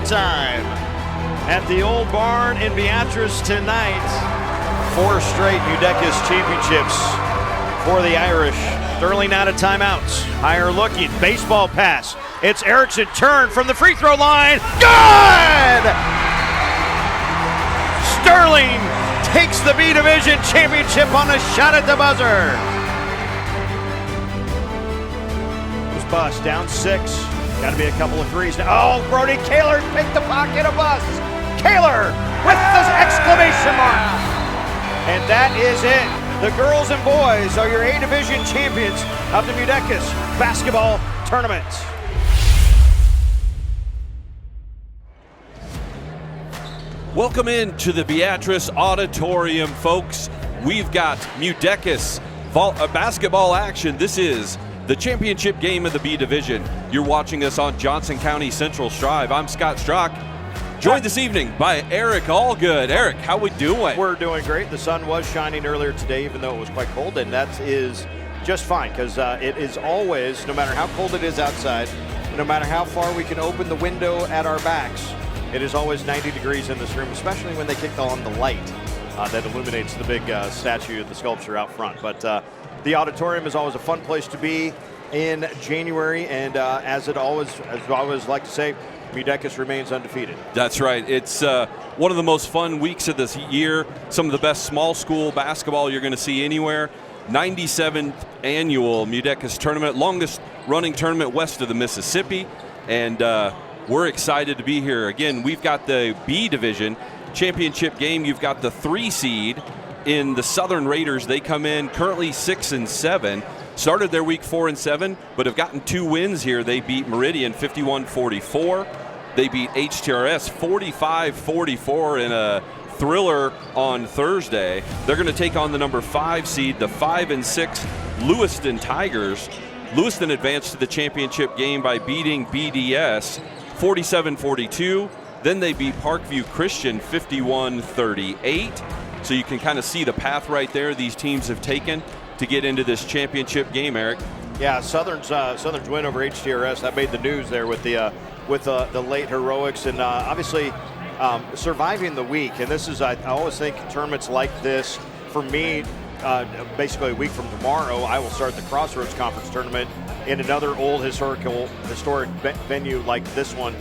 time at the Old Barn in Beatrice tonight. 4 straight MUDECAS championships for the Irish. Sterling out of timeouts. Higher looking, baseball pass. It's Erickson turn from the free throw line. Good! Sterling takes the B Division championship on a shot at the buzzer. Bus down 6. Got to be a couple of threes now. Oh, Brody Kaler picked the pocket of Bus. Kaler with the exclamation mark. And that is it. The girls and boys are your A Division champions of the MUDECAS basketball tournament. Welcome into the Beatrice Auditorium, folks. We've got MUDECAS basketball action. This is the championship game of the B Division. You're watching us on Johnson County Central Striv. I'm Scott Strock, joined this evening by Eric Allgood. Eric, how we doing? We're doing great. The sun was shining earlier today, even though it was quite cold, and that is just fine, because it is always, no matter how cold it is outside, no matter how far we can open the window at our backs, it is always 90 degrees in this room, especially when they kick on the light that illuminates the big statue, the sculpture out front. But the Auditorium is always a fun place to be in January, and as I always like to say, MUDECAS remains undefeated. That's right. It's one of the most fun weeks of this year. Some of the best small school basketball you're going to see anywhere. 97th annual MUDECAS tournament, longest running tournament west of the Mississippi, and we're excited to be here. Again, we've got the B Division championship game. You've got the 3 seed in the Southern Raiders. They come in currently 6-7. Started their week 4-7, but have gotten 2 wins here. They beat Meridian 51-44. They beat HTRS 45-44 in a thriller on Thursday. They're going to take on the number 5 seed, the 5-6 Lewiston Tigers. Lewiston advanced to the championship game by beating BDS 47-42. Then they beat Parkview Christian 51-38. So you can kind of see the path right there these teams have taken to get into this championship game, Eric. Yeah, Southern's win over HTRS, that made the news there with the late heroics, and obviously surviving the week. And this is, I always think tournaments like this, for me, basically a week from tomorrow, I will start the Crossroads Conference Tournament in another old historic venue like this one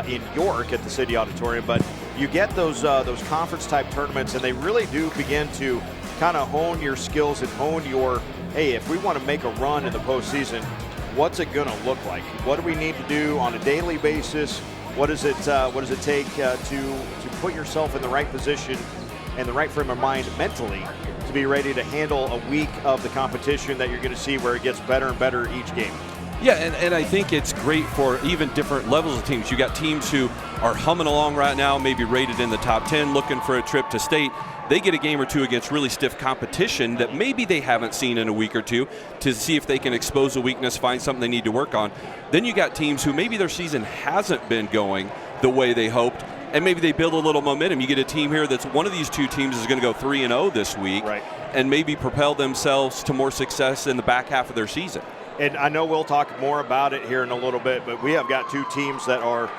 in York at the City Auditorium. But you get those conference type tournaments, and they really do begin to kind of hone your skills and hone your, hey, if we want to make a run in the postseason, what's it going to look like? What do we need to do on a daily basis? What does it take to put yourself in the right position and the right frame of mind mentally to be ready to handle a week of the competition that you're going to see where it gets better and better each game? Yeah, and I think it's great for even different levels of teams. You got teams who are humming along right now, maybe rated in the top 10, looking for a trip to state. They get a game or two against really stiff competition that maybe they haven't seen in a week or two to see if they can expose a weakness, find something they need to work on. Then you got teams who maybe their season hasn't been going the way they hoped, and maybe they build a little momentum. You get a team here that's one of these 2 teams is going to go 3-0 this week, right, and maybe propel themselves to more success in the back half of their season. And I know we'll talk more about it here in a little bit, but we have got 2 teams that are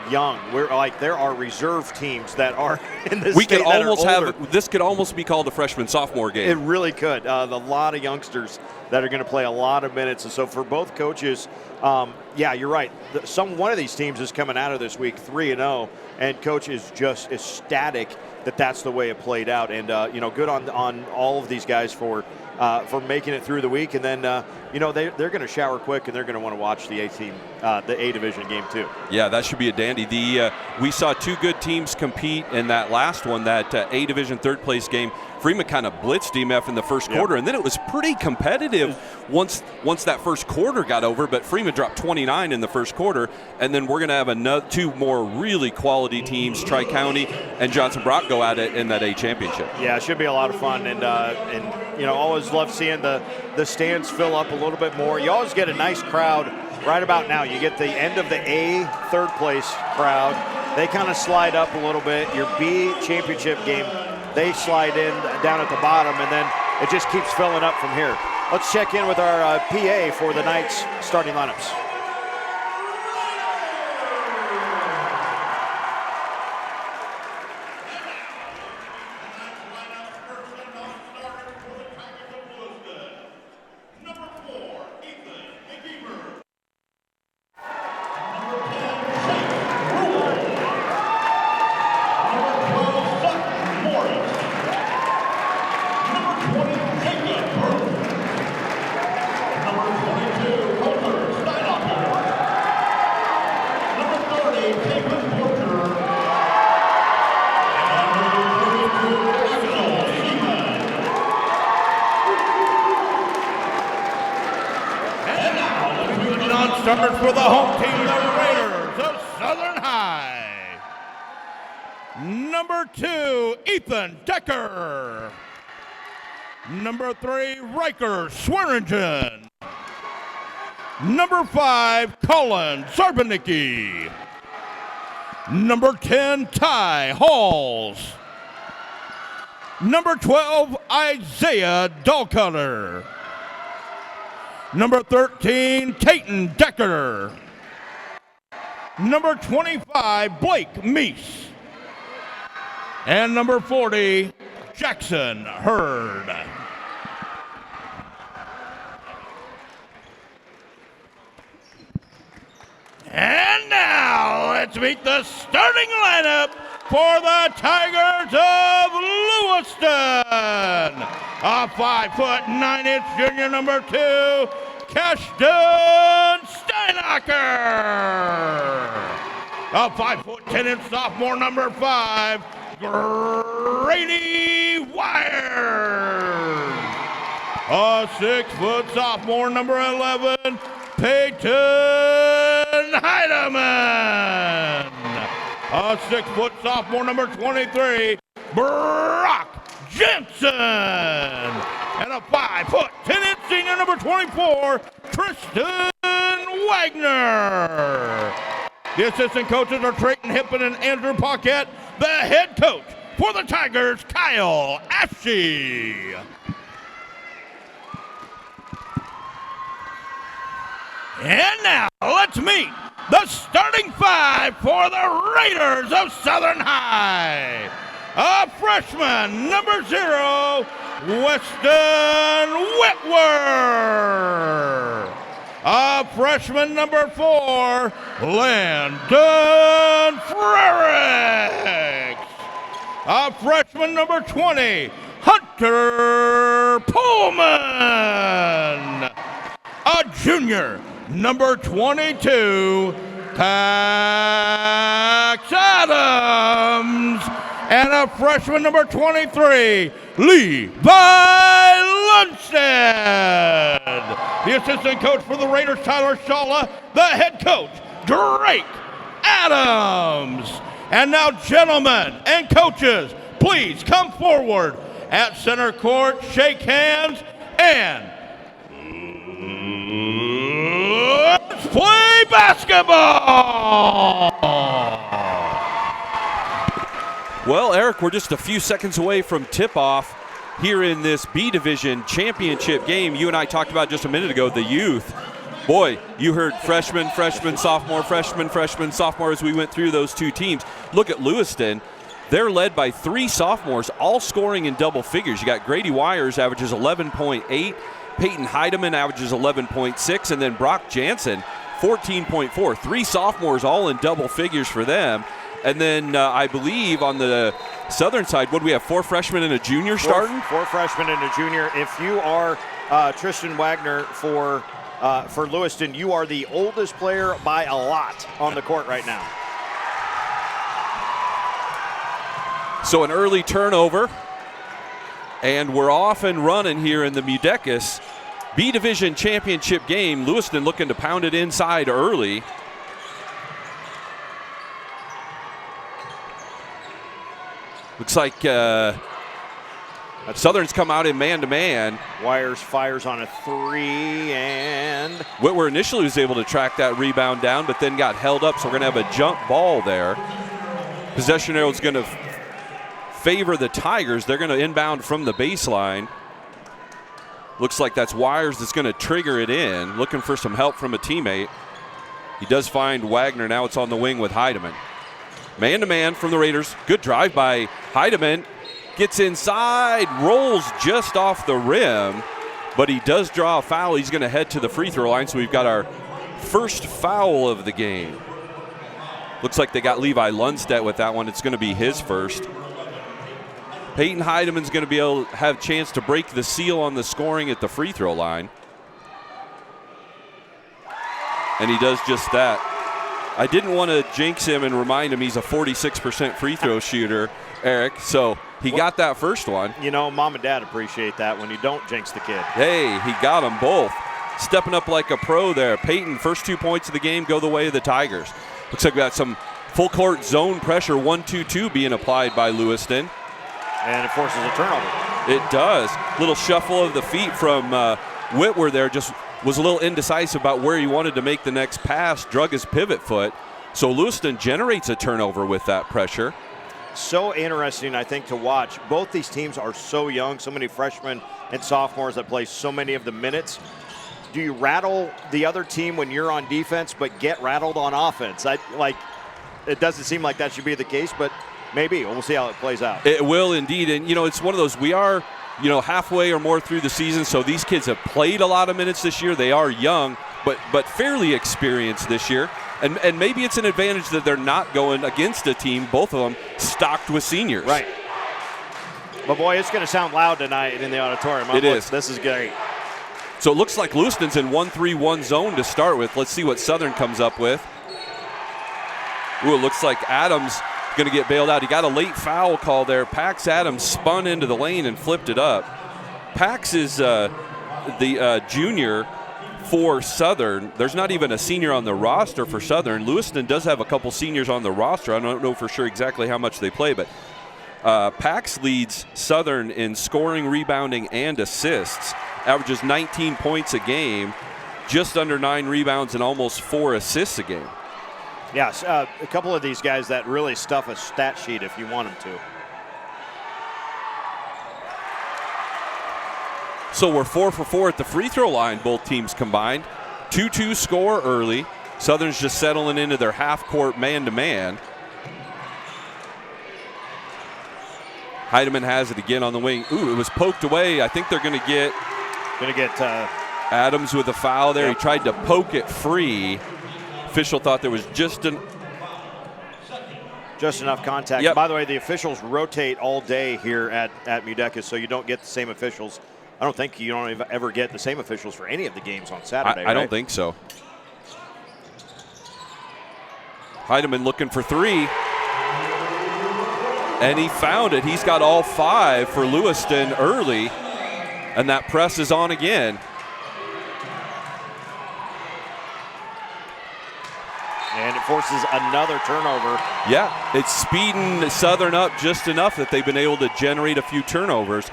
young. We're like, there are reserve teams that are in this. We could almost have, this could almost be called a freshman-sophomore game. It really could. A lot of youngsters that are going to play a lot of minutes. And so for both coaches, yeah, you're right. One of these teams is coming out of this week 3-0, and coach is just ecstatic that that's the way it played out. And, good on all of these guys for making it through the week. And then, they're going to shower quick, and they're going to want to watch the A Division game too. Yeah, that should be a dandy. We saw 2 good teams compete in that last one, that A Division third place game. Freeman kind of blitzed DMF in the first quarter, and then it was pretty competitive once that first quarter got over, but Freeman dropped 29 in the first quarter, and then we're going to have 2 more really quality teams, Tri-County and Johnson Brock, go at it in that A championship. Yeah, it should be a lot of fun, and always love seeing the stands fill up a little bit more. You always get a nice crowd right about now. You get the end of the A third place crowd. They kind of slide up a little bit. Your B championship game, they slide in down at the bottom, and then it just keeps filling up from here. Let's check in with our PA for the night's starting lineups. Non-starters for the home team, the Raiders of Southern High. Number 2, Ethan Decker. Number 3, Riker Swearingen. Number 5, Colin Sarbanicki. Number 10, Ty Halls. Number 12, Isaiah Dahlcutter. Number 13, Caton Decker. Number 25, Blake Meese. And number 40, Jackson Hurd. And now let's meet the starting lineup for the Tigers of Lewiston. A 5'9" junior, number 2, Cashton Steinacher. A 5'10" sophomore, number 5, Grady Wires. A 6' sophomore, number 11, Peyton Heidemann. A 6' sophomore, number 23, Brock Jensen. And a 5'10" senior, number 24, Tristan Wagner. The assistant coaches are Trayton Hippen and Andrew Paquette. The head coach for the Tigers, Kyle Ashe. And now let's meet the starting 5 for the Raiders of Southern High. A freshman, number 0, Weston Whitwer. A freshman, number 4, Landon Frericks. A freshman, number 20, Hunter Pullman. A junior, number 22, Pax Adams. And a freshman, number 23, Levi Lundstead. The assistant coach for the Raiders, Tyler Shawla. The head coach, Drake Adams. And now, gentlemen and coaches, please come forward at center court, shake hands, and let's play basketball! Well, Eric, we're just a few seconds away from tip-off here in this B Division championship game. You and I talked about just a minute ago, the youth. Boy, you heard freshman, sophomore, freshman, sophomore as we went through those two teams. Look at Lewiston. They're led by 3 sophomores, all scoring in double figures. You got Grady Wires, averages 11.8. Peyton Heidemann averages 11.6. And then Brock Jansen, 14.4. 3 sophomores all in double figures for them. And then I believe on the southern side, what do we have, 4 freshmen and a junior starting? 4 freshmen and a junior. If you are Tristan Wagner for Lewiston, you are the oldest player by a lot on the court right now. So an early turnover, and we're off and running here in the MUDECAS B Division championship game. Lewiston looking to pound it inside early. Looks like Southern's come out in man-to-man. Wires fires on a 3, and Whitwer initially was able to track that rebound down, but then got held up, so we're going to have a jump ball there. Possession arrow is going to favor the Tigers. They're going to inbound from the baseline. Looks like that's Wires that's going to trigger it in, looking for some help from a teammate. He does find Wagner. Now it's on the wing with Heidemann. Man-to-man from the Raiders. Good drive by Heidemann. Gets inside, rolls just off the rim, but he does draw a foul. He's going to head to the free throw line, so we've got our first foul of the game. Looks like they got Levi Lundstedt with that one. It's going to be his first. Peyton Heidemann's going to be able to have a chance to break the seal on the scoring at the free throw line. And he does just that. I didn't want to jinx him and remind him he's a 46% free throw shooter, Eric. So he got that first one. You know, Mom and Dad appreciate that when you don't jinx the kid. Hey, he got them both. Stepping up like a pro there. Peyton, first 2 points of the game go the way of the Tigers. Looks like we got some full court zone pressure, 1-2-2 being applied by Lewiston. And it forces a turnover. It does. Little shuffle of the feet from Whitwer there, just was a little indecisive about where he wanted to make the next pass, drug his pivot foot. So Lewiston generates a turnover with that pressure. So interesting, I think, to watch. Both these teams are so young, so many freshmen and sophomores that play so many of the minutes. Do you rattle the other team when you're on defense but get rattled on offense? It doesn't seem like that should be the case, but maybe. We'll see how it plays out. It will indeed. And, you know, it's one of those, we are, you know, halfway or more through the season, so these kids have played a lot of minutes this year. They are young, but fairly experienced this year. And maybe it's an advantage that they're not going against a team, both of them, stocked with seniors. Right. But, boy, it's going to sound loud tonight in the auditorium. It is. This is great. So it looks like Lewiston's in 1-3-1 zone to start with. Let's see what Southern comes up with. Ooh, it looks like Adams going to get bailed out. He got a late foul call there. Pax Adams spun into the lane and flipped it up. Pax is the junior for Southern. There's not even a senior on the roster for Southern. Lewiston does have a couple seniors on the roster. I don't know for sure exactly how much they play, but Pax leads Southern in scoring, rebounding, and assists. Averages 19 points a game, just under 9 rebounds, and almost 4 assists a game. Yes, a couple of these guys that really stuff a stat sheet if you want them to. So we're 4 for 4 at the free throw line, both teams combined. 2-2 score early. Southern's just settling into their half-court man-to-man. Heidemann has it again on the wing. Ooh, it was poked away. I think they're going to get Adams with a foul there. Yep. He tried to poke it free. Official thought there was just enough contact. Yep. By the way, the officials rotate all day here at MUDECAS, so you don't get the same officials. I don't think you don't ever get the same officials for any of the games on Saturday. I don't think so. Heidemann looking for 3. And he found it. He's got all 5 for Lewiston early. And that press is on again. And it forces another turnover. Yeah, it's speeding Southern up just enough that they've been able to generate a few turnovers.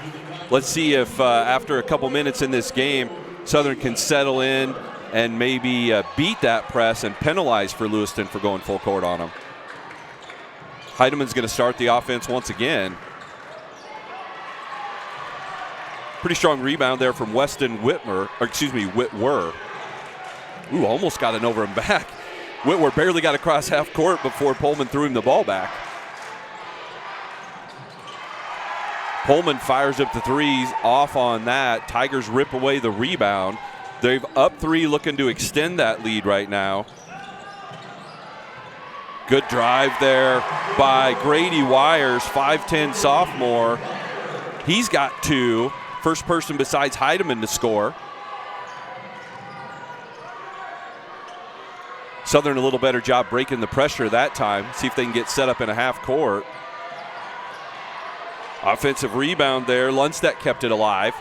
Let's see if after a couple minutes in this game, Southern can settle in and maybe beat that press and penalize for Lewiston for going full court on them. Heidemann's going to start the offense once again. Pretty strong rebound there from Whitwer. Ooh, almost got it over him back. Whitwer barely got across half court before Pullman threw him the ball back. Pullman fires up the threes, off on that. Tigers rip away the rebound. They've up 3, looking to extend that lead right now. Good drive there by Grady Wires, 5'10 sophomore. He's got 2. First person besides Heidemann to score. Southern a little better job breaking the pressure that time. See if they can get set up in a half court. Offensive rebound there. Lundstedt kept it alive.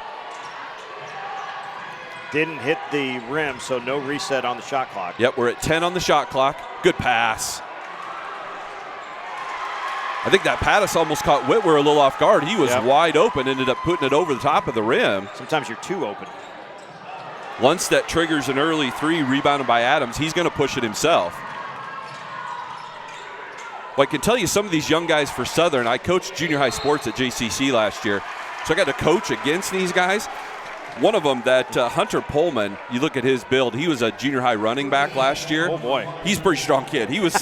Didn't hit the rim, so no reset on the shot clock. Yep, we're at 10 on the shot clock. Good pass. I think that pass almost caught Whitwer a little off guard. He was wide open, ended up putting it over the top of the rim. Sometimes you're too open. Lundstedt triggers an early 3, rebounded by Adams. He's going to push it himself. Well, I can tell you some of these young guys for Southern, I coached junior high sports at JCC last year, so I got to coach against these guys. One of them, that Hunter Pullman, you look at his build, he was a junior high running back last year. Oh, boy. He's a pretty strong kid. He was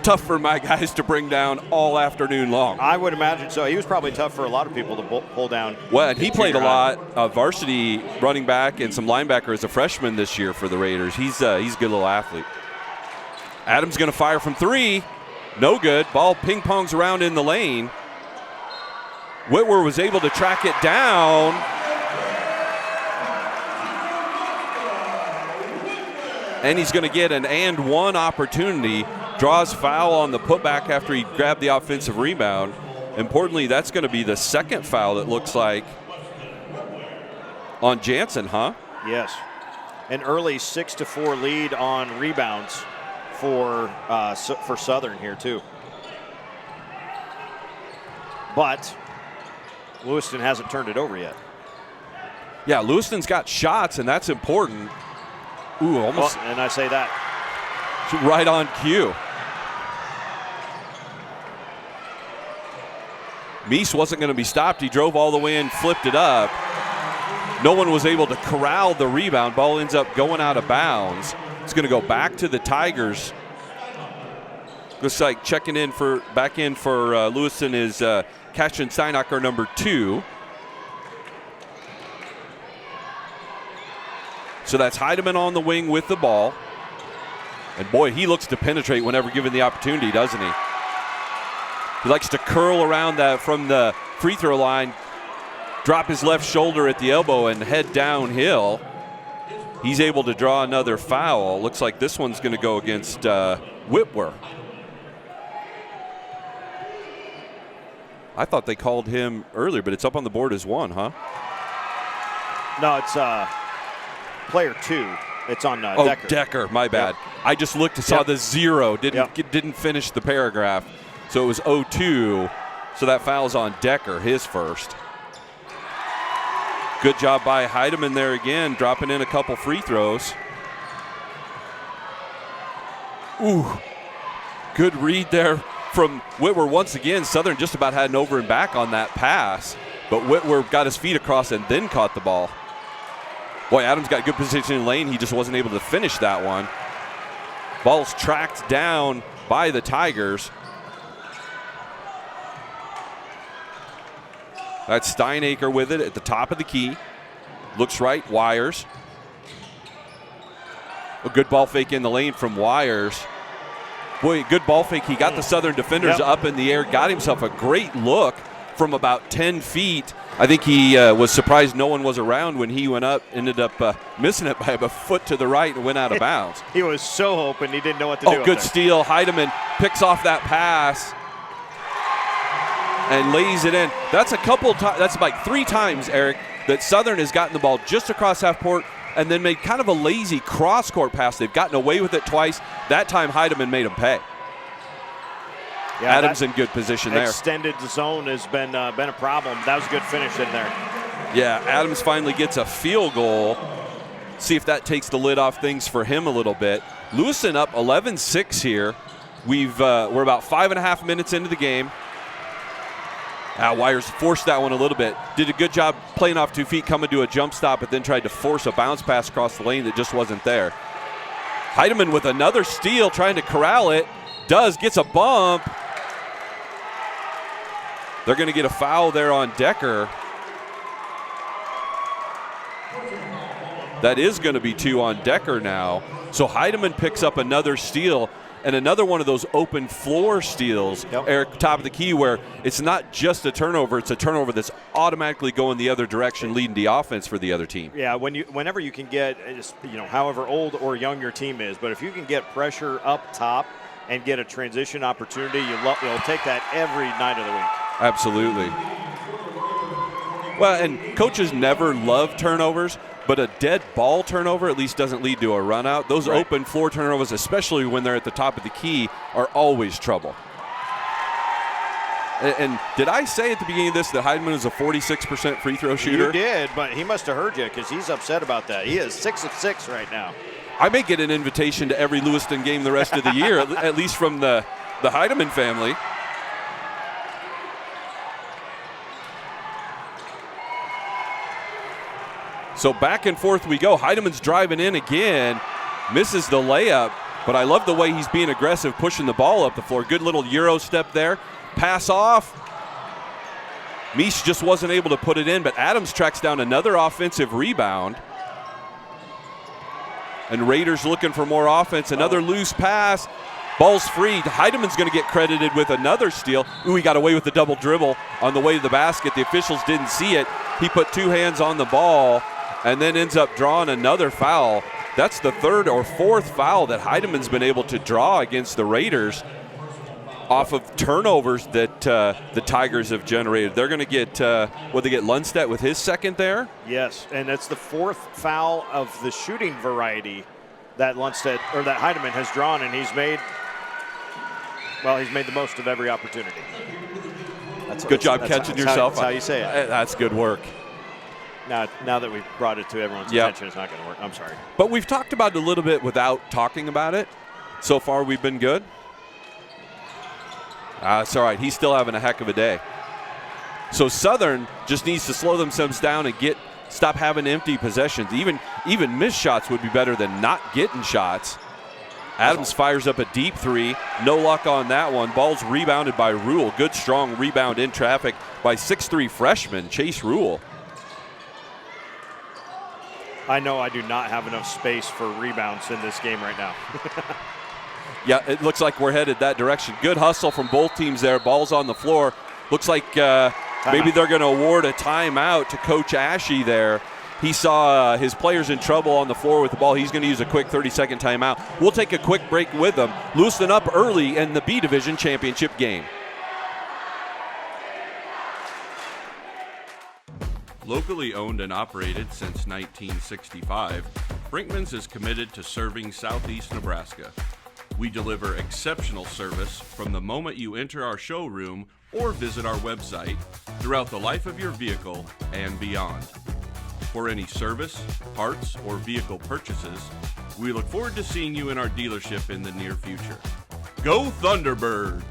tough for my guys to bring down all afternoon long. I would imagine so. He was probably tough for a lot of people to pull down. Well, and he played a lot of varsity running back and some linebacker as a freshman this year for the Raiders. He's a good little athlete. Adams going to fire from 3. No good. Ball ping-pongs around in the lane. Whitwer was able to track it down. And he's going to get an and one opportunity. draws foul on the putback after he grabbed the offensive rebound. Importantly, that's going to be the second foul, it looks like, on Jansen, huh? Yes. An early 6-4 lead on rebounds for Southern here, too. But Lewiston hasn't turned it over yet. Yeah, Lewiston's got shots, and that's important. Ooh, almost. Well, and I say that. Right on cue. Meese wasn't going to be stopped. He drove all the way in, flipped it up. No one was able to corral the rebound. Ball ends up going out of bounds. It's going to go back to the Tigers. Looks like checking in back in for Lewiston is Cashin Steinacher, number 2. So that's Heidemann on the wing with the ball. And boy, he looks to penetrate whenever given the opportunity, doesn't he? He likes to curl around that from the free throw line, drop his left shoulder at the elbow and head downhill. He's able to draw another foul. Looks like this one's going to go against Whitwer. I thought they called him earlier, but it's up on the board as 1, huh? No, it's player 2. It's on Decker. Decker, my bad. Yep. I just looked and saw the 0. Yep. Didn't finish the paragraph. So it was 0-2. So that foul's on Decker, his first. Good job by Heidemann there again, dropping in a couple free throws. Ooh, good read there from Whitwer once again. Southern just about had an over and back on that pass, but Whitwer got his feet across and then caught the ball. Boy, Adams got good position in lane. He just wasn't able to finish that one. Ball's tracked down by the Tigers. That's Steinacher with it at the top of the key. Looks right, Wires. A good ball fake in the lane from Wires. Boy, good ball fake. He got the Southern defenders up in the air, got himself a great look from about 10 feet. I think he was surprised no one was around when he went up, ended up missing it by about a foot to the right and went out of bounds. He was so hoping he didn't know what to do. Oh, good steal. Heidemann picks off that pass and lays it in. That's a couple times, that's like 3 times, Eric, that Southern has gotten the ball just across half court and then made kind of a lazy cross-court pass. They've gotten away with it twice. That time Heidemann made them pay. Yeah, Adams in good position there. Extended zone has been a problem. That was a good finish in there. Yeah, Adams finally gets a field goal. See if that takes the lid off things for him a little bit. Lewiston up 11-6 here. We're about 5.5 minutes into the game. Wires forced that one a little bit. Did a good job playing off 2 feet, coming to a jump stop, but then tried to force a bounce pass across the lane that just wasn't there. Heidemann with another steal, trying to corral it. Gets a bump. They're going to get a foul there on Decker. That is going to be 2 on Decker now. So Heidemann picks up another steal and another one of those open floor steals, Eric, top of the key, where it's not just a turnover, it's a turnover that's automatically going the other direction, leading the offense for the other team. Yeah, whenever you can get, however old or young your team is, but if you can get pressure up top and get a transition opportunity, you'll take that every night of the week. Absolutely. Well, and coaches never love turnovers, but a dead ball turnover at least doesn't lead to a run out. Those open floor turnovers, especially when they're at the top of the key, are always trouble. And did I say at the beginning of this that Heidemann is a 46% free throw shooter? You did, but he must have heard you because he's upset about that. He is 6 of 6 right now. I may get an invitation to every Lewiston game the rest of the year, at least from the Heidemann family. So back and forth we go. Heidemann's driving in again, misses the layup, but I love the way he's being aggressive, pushing the ball up the floor. Good little Euro step there. Pass off. Meese just wasn't able to put it in, but Adams tracks down another offensive rebound. And Raiders looking for more offense. Another loose pass. Ball's free. Heidemann's going to get credited with another steal. Ooh, he got away with the double dribble on the way to the basket. The officials didn't see it. He put 2 hands on the ball and then ends up drawing another foul. That's the third or fourth foul that Heideman's been able to draw against the Raiders off of turnovers that the Tigers have generated. They're going to get, they get Lundstedt with his second there? Yes, and that's the fourth foul of the shooting variety that that Heideman has drawn, and he's made the most of every opportunity. Good job catching yourself. That's how you say it. That's good work. Now that we've brought it to everyone's attention, it's not going to work. I'm sorry. But we've talked about it a little bit without talking about it. So far, we've been good. It's all right. He's still having a heck of a day. So Southern just needs to slow themselves down and stop having empty possessions. Even missed shots would be better than not getting shots. Adams fires up a deep three. No luck on that one. Ball's rebounded by Rule. Good, strong rebound in traffic by 6'3" freshman Chase Rule. I know I do not have enough space for rebounds in this game right now. Yeah, it looks like we're headed that direction. Good hustle from both teams there. Ball's on the floor. Looks like maybe they're going to award a timeout to Coach Ashe there. He saw his players in trouble on the floor with the ball. He's going to use a quick 30-second timeout. We'll take a quick break with them. Lewiston up early in the B Division championship game. Locally owned and operated since 1965, Brinkman's is committed to serving Southeast Nebraska. We deliver exceptional service from the moment you enter our showroom or visit our website throughout the life of your vehicle and beyond. For any service, parts, or vehicle purchases, we look forward to seeing you in our dealership in the near future. Go Thunderbirds!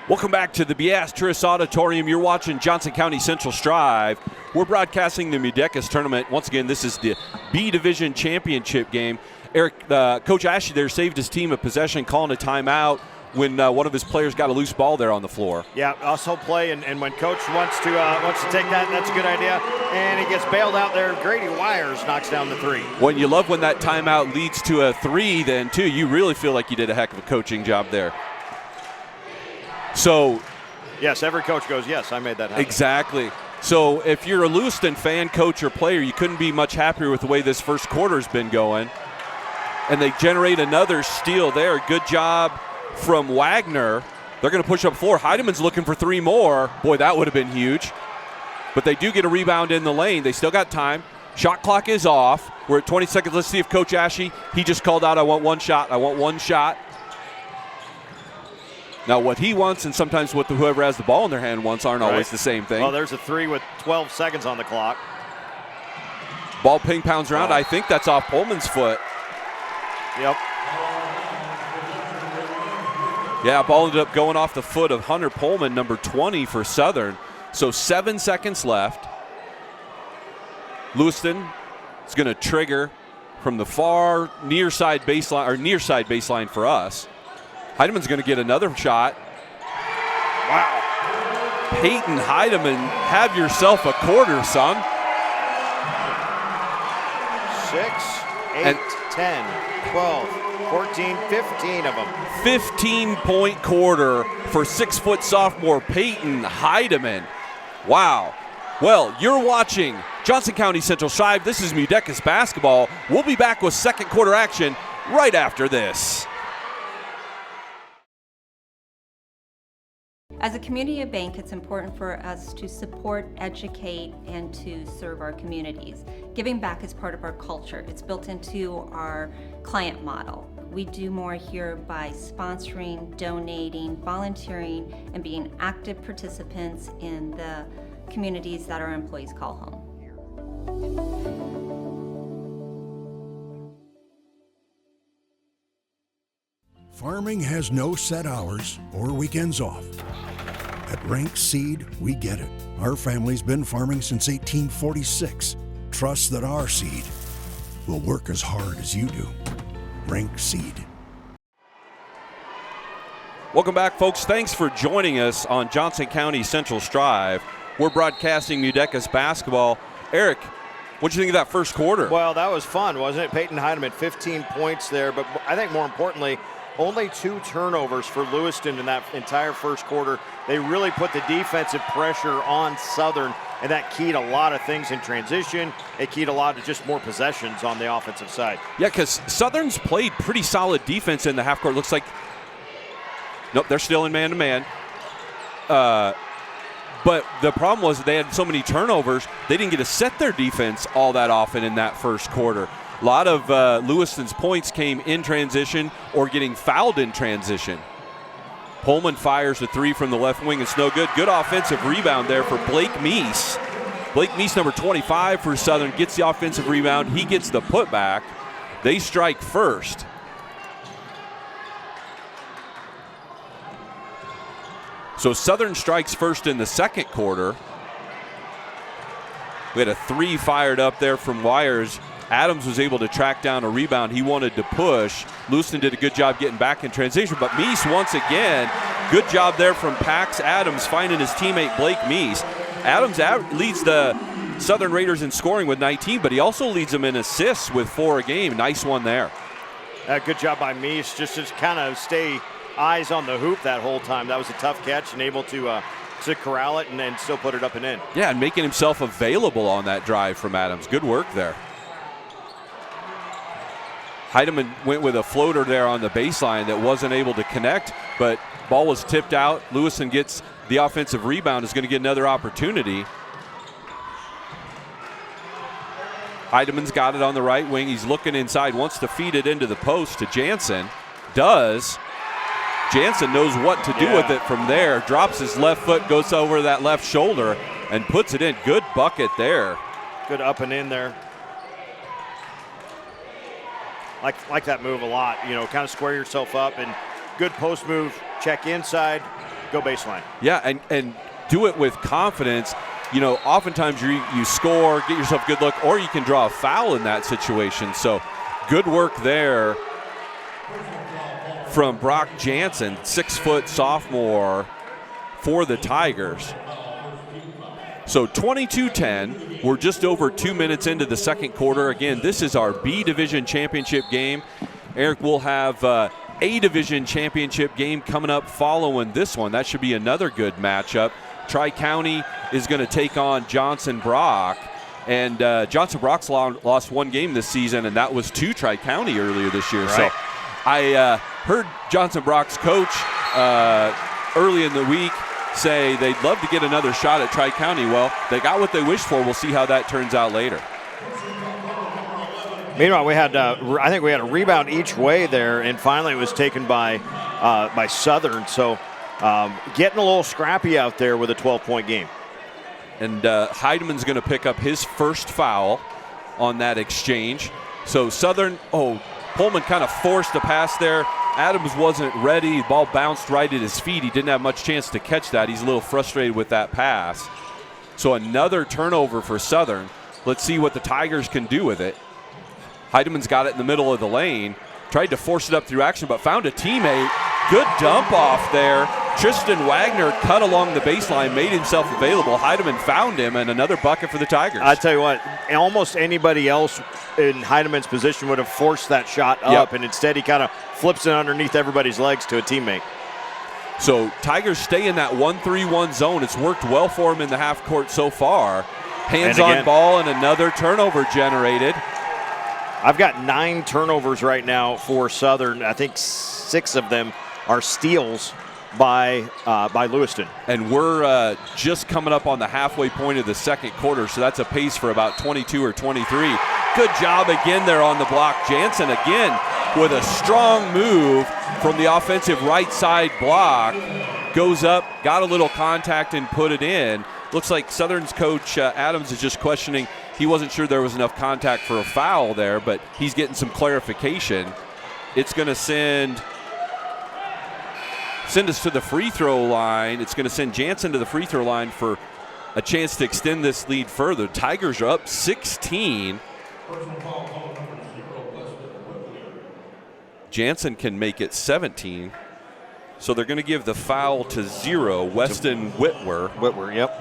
Welcome back to the Beatrice Auditorium. You're watching Johnson County Central Striv. We're broadcasting the MUDECAS tournament. Once again, this is the B Division championship game. Eric, Coach Ashe there saved his team a possession, calling a timeout when one of his players got a loose ball there on the floor. Yeah, also play, and when Coach wants to take that, that's a good idea. And he gets bailed out there. Grady Wires knocks down the three. When you love when that timeout leads to a three, then too, you really feel like you did a heck of a coaching job there. So, yes, every coach goes, yes, I made that happen. Exactly. So if you're a Lewiston fan, coach, or player, you couldn't be much happier with the way this first quarter's been going. And they generate another steal there. Good job from Wagner. They're going to push up floor. Heideman's looking for three more. Boy, that would have been huge. But they do get a rebound in the lane. They still got time. Shot clock is off. We're at 20 seconds. Let's see if Coach Ashe, he just called out, I want one shot. I want one shot. Now, what he wants and sometimes what whoever has the ball in their hand wants aren't always the same thing. Well, there's a three with 12 seconds on the clock. Ball ping-pongs around. I think that's off Pullman's foot. Yep. Yeah, ball ended up going off the foot of Hunter Pullman, number 20 for Southern. So 7 seconds left. Lewiston is going to trigger from the far near side baseline for us. Heideman's going to get another shot. Wow. Peyton Heideman, have yourself a quarter, son. 6, 8, 10, 12, 14, 15 of them. 15-point quarter for 6-foot sophomore Peyton Heideman. Wow. Well, you're watching Johnson County Central Striv. This is MUDECAS basketball. We'll be back with second quarter action right after this. As a community bank, it's important for us to support, educate, and to serve our communities. Giving back is part of our culture. It's built into our client model. We do more here by sponsoring, donating, volunteering, and being active participants in the communities that our employees call home. Farming has no set hours or weekends off. At Rank Seed, we get it. Our family's been farming since 1846. Trust that our seed will work as hard as you do. Rank Seed. Welcome back, folks. Thanks for joining us on Johnson County Central Striv. We're broadcasting MUDECAS basketball. Eric, What did you think of that first quarter? Well, that was fun, wasn't it? Peyton Heidemann, 15 points there, but I think more importantly, only 2 turnovers for Lewiston in that entire first quarter. They really put the defensive pressure on Southern, and that keyed a lot of things in transition. It keyed a lot of just more possessions on the offensive side. Yeah, because Southern's played pretty solid defense in the half court. Looks like, nope, they're still in man-to-man. But the problem was they had so many turnovers, they didn't get to set their defense all that often in that first quarter. A lot of Lewiston's points came in transition or getting fouled in transition. Pullman fires a 3 from the left wing. It's no good. Good offensive rebound there for Blake Meese. Blake Meese, number 25 for Southern, gets the offensive rebound. He gets the putback. They strike first. So Southern strikes first in the second quarter. We had a 3 fired up there from Wires. Adams was able to track down a rebound. He wanted to push. Lewiston did a good job getting back in transition, but Meese once again, good job there from Pax Adams finding his teammate Blake Meese. Adams leads the Southern Raiders in scoring with 19, but he also leads them in assists with 4 a game. Nice one there. Good job by Meese, just to kind of stay eyes on the hoop that whole time. That was a tough catch and able to corral it and then still put it up and in. Yeah, and making himself available on that drive from Adams. Good work there. Heidemann went with a floater there on the baseline that wasn't able to connect, but ball was tipped out. Lewiston gets the offensive rebound, is going to get another opportunity. Heidemann's got it on the right wing. He's looking inside, wants to feed it into the post to Jansen. Does. Jansen knows what to do with it from there. Drops his left foot, goes over that left shoulder, and puts it in. Good bucket there. Good up and in there. Like that move a lot, you know, kind of square yourself up and good post move, check inside, go baseline. Yeah, and do it with confidence. You know, oftentimes you score, get yourself a good look, or you can draw a foul in that situation. So good work there from Brock Jansen, 6-foot sophomore for the Tigers. So 22-10, we're just over 2 minutes into the second quarter. Again, this is our B Division Championship game. Eric, will have A Division Championship game coming up following this one. That should be another good matchup. Tri-County is going to take on Johnson Brock. And Johnson Brock's lost 1 game this season, and that was to Tri-County earlier this year. Right. So I heard Johnson Brock's coach early in the week say they'd love to get another shot at Tri-County. Well, they got what they wished for. We'll see how that turns out later. Meanwhile, we had I think we had a rebound each way there, and finally it was taken by Southern. So getting a little scrappy out there with a 12-point game. And Heidemann's going to pick up his first foul on that exchange. So Southern, Pullman kind of forced a pass there. Adams wasn't ready. The ball bounced right at his feet. He didn't have much chance to catch that. He's a little frustrated with that pass. So another turnover for Southern. Let's see what the Tigers can do with it. Heidemann's got it in the middle of the lane. Tried to force it up through action, but found a teammate. Good dump off there. Tristan Wagner cut along the baseline, made himself available. Heidemann found him, and another bucket for the Tigers. I tell you what, almost anybody else in Heidemann's position would have forced that shot up, and instead he kind of flips it underneath everybody's legs to a teammate. So Tigers stay in that 1-3-1 zone. It's worked well for them in the half court so far. Hands on ball and another turnover generated. I've got 9 turnovers right now for Southern. I think 6 of them are steals by Lewiston. And we're just coming up on the halfway point of the second quarter, so that's a pace for about 22 or 23. Good job again there on the block. Jansen again with a strong move from the offensive right side block. Goes up, got a little contact and put it in. Looks like Southern's coach Adams is just questioning. He wasn't sure there was enough contact for a foul there, but he's getting some clarification. It's going to send us to the free throw line. It's going to send Jansen to the free throw line for a chance to extend this lead further. Tigers are up 16. Jansen can make it 17. So they're going to give the foul to 0, Weston Whitwer. Whitwer, yep.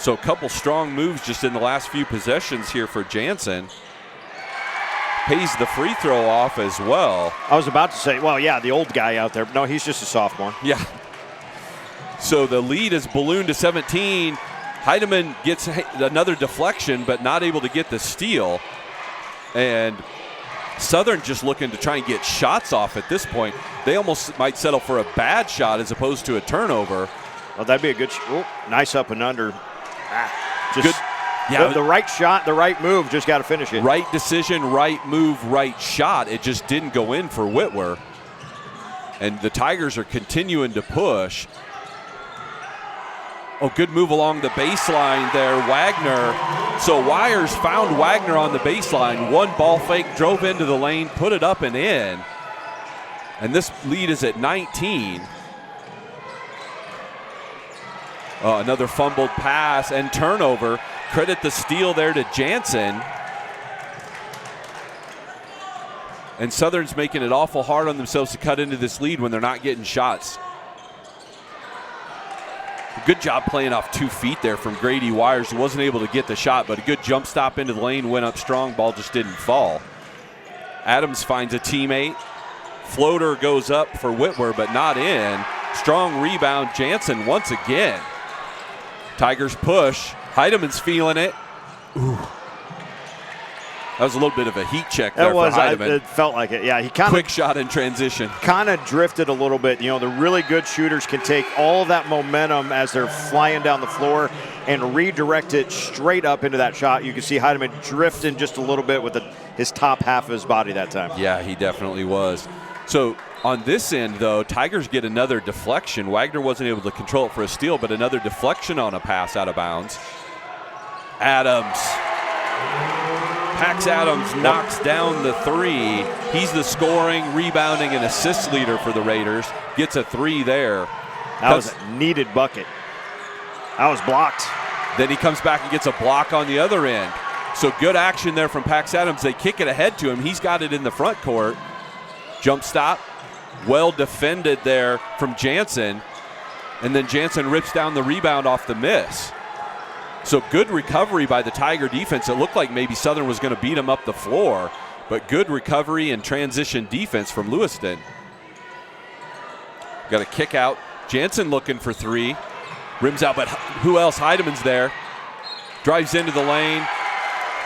So a couple strong moves just in the last few possessions here for Jansen. Pays the free throw off as well. I was about to say, well, yeah, the old guy out there. No, he's just a sophomore. Yeah. So the lead is ballooned to 17. Heidemann gets another deflection, but not able to get the steal. And Southern just looking to try and get shots off at this point. They almost might settle for a bad shot as opposed to a turnover. Well, that'd be a good nice up and under. Just good. Yeah, the right shot, the right move, just got to finish it. Right decision, right move, right shot. It just didn't go in for Whitwer. And the Tigers are continuing to push. Oh, good move along the baseline there, Wagner. So Wires found Wagner on the baseline. One ball fake, drove into the lane, put it up and in. And this lead is at 19. Another fumbled pass and turnover. Credit the steal there to Jansen. And Southern's making it awful hard on themselves to cut into this lead when they're not getting shots. Good job playing off 2 feet there from Grady Wires, who wasn't able to get the shot, but a good jump stop into the lane, went up strong, ball just didn't fall. Adams finds a teammate. Floater goes up for Whitwer, but not in. Strong rebound, Jansen once again. Tigers push. Heidemann's feeling it. Ooh. That was a little bit of a heat check there for Heidemann. It felt like it. Yeah, he kind of quick shot in transition. Kind of drifted a little bit. You know, the really good shooters can take all of that momentum as they're flying down the floor and redirect it straight up into that shot. You can see Heidemann drifting just a little bit with his top half of his body that time. Yeah, he definitely was. So on this end, though, Tigers get another deflection. Wagner wasn't able to control it for a steal, but another deflection on a pass out of bounds. Adams. Pax Adams knocks down the 3. He's the scoring, rebounding, and assist leader for the Raiders. Gets a 3 there. That was a needed bucket. That was blocked. Then he comes back and gets a block on the other end. So good action there from Pax Adams. They kick it ahead to him. He's got it in the front court. Jump stop. Well defended there from Jansen. And then Jansen rips down the rebound off the miss. So good recovery by the Tiger defense. It looked like maybe Southern was going to beat them up the floor, but good recovery and transition defense from Lewiston. Got a kick out. Jansen looking for 3. Rims out, but who else? Heidemann's there. Drives into the lane.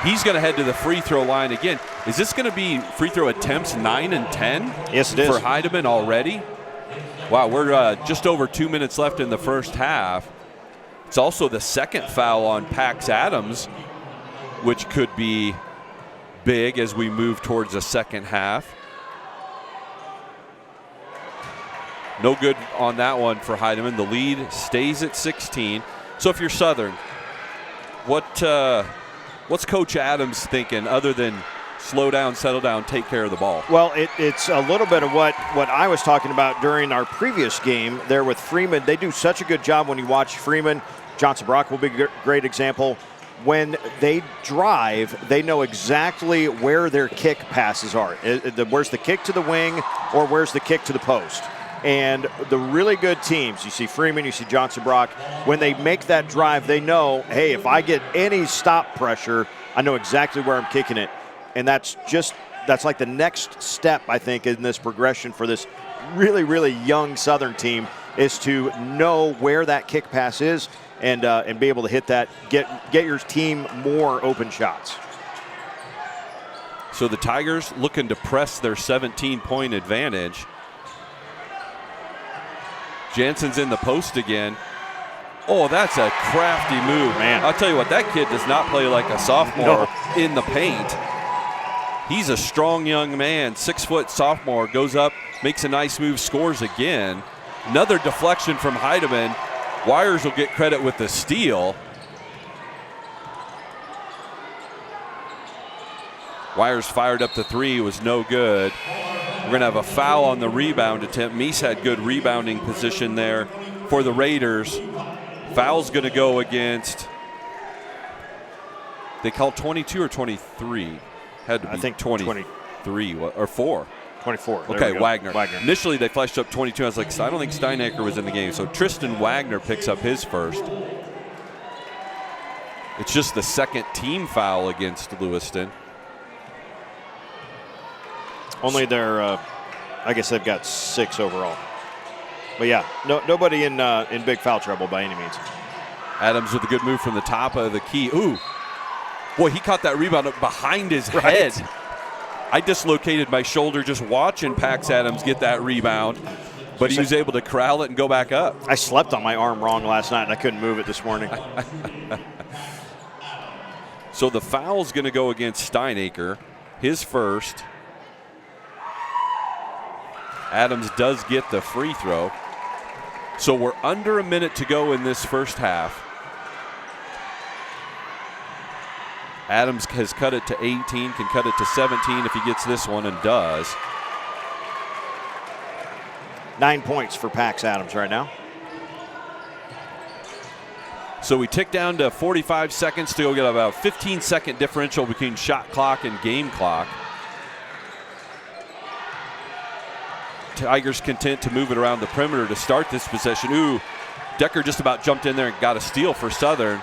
He's going to head to the free throw line again. Is this going to be free throw attempts 9 and 10? Yes, it is. For Heidemann already? Wow, we're just over 2 minutes left in the first half. It's also the second foul on Pax Adams, which could be big as we move towards the second half. No good on that one for Heidemann. The lead stays at 16. So if you're Southern, what's Coach Adams thinking other than slow down, settle down, take care of the ball? Well, it's a little bit of what I was talking about during our previous game there with Freeman. They do such a good job when you watch Freeman. Johnson Brock will be a great example. When they drive, they know exactly where their kick passes are. Where's the kick to the wing or where's the kick to the post? And the really good teams, you see Freeman, you see Johnson Brock, when they make that drive, they know, hey, if I get any stop pressure, I know exactly where I'm kicking it. And that's like the next step, I think, in this progression for this really, really young Southern team is to know where that kick pass is and be able to hit that, get your team more open shots. So the Tigers looking to press their 17-point advantage. Jansen's in the post again. Oh, that's a crafty move. Man, I'll tell you what, that kid does not play like a sophomore in the paint. He's a strong young man, 6-foot sophomore, goes up, makes a nice move, scores again. Another deflection from Heidemann. Wires will get credit with the steal. Wires fired up the 3, was no good. We're going to have a foul on the rebound attempt. Meese had good rebounding position there for the Raiders. Foul's going to go against, they called 22 or 23? Had to be, I think 23 or 4. 24. Okay, Wagner. Initially, they flashed up 22. I was like, I don't think Steinecker was in the game. So Tristan Wagner picks up his first. It's just the second team foul against Lewiston. Only their, I guess they've got 6 overall. But yeah, nobody in big foul trouble by any means. Adams with a good move from the top of the key. Ooh, boy, he caught that rebound up behind his head. I dislocated my shoulder just watching Pax Adams get that rebound, but he was able to corral it and go back up. I slept on my arm wrong last night, and I couldn't move it this morning. So the foul's going to go against Steinacre, his first. Adams does get the free throw. So we're under a minute to go in this first half. Adams has cut it to 18, can cut it to 17 if he gets this one, and does. 9 points for Pax Adams right now. So we tick down to 45 seconds to go, get about 15-second differential between shot clock and game clock. Tigers content to move it around the perimeter to start this possession. Ooh, Decker just about jumped in there and got a steal for Southern.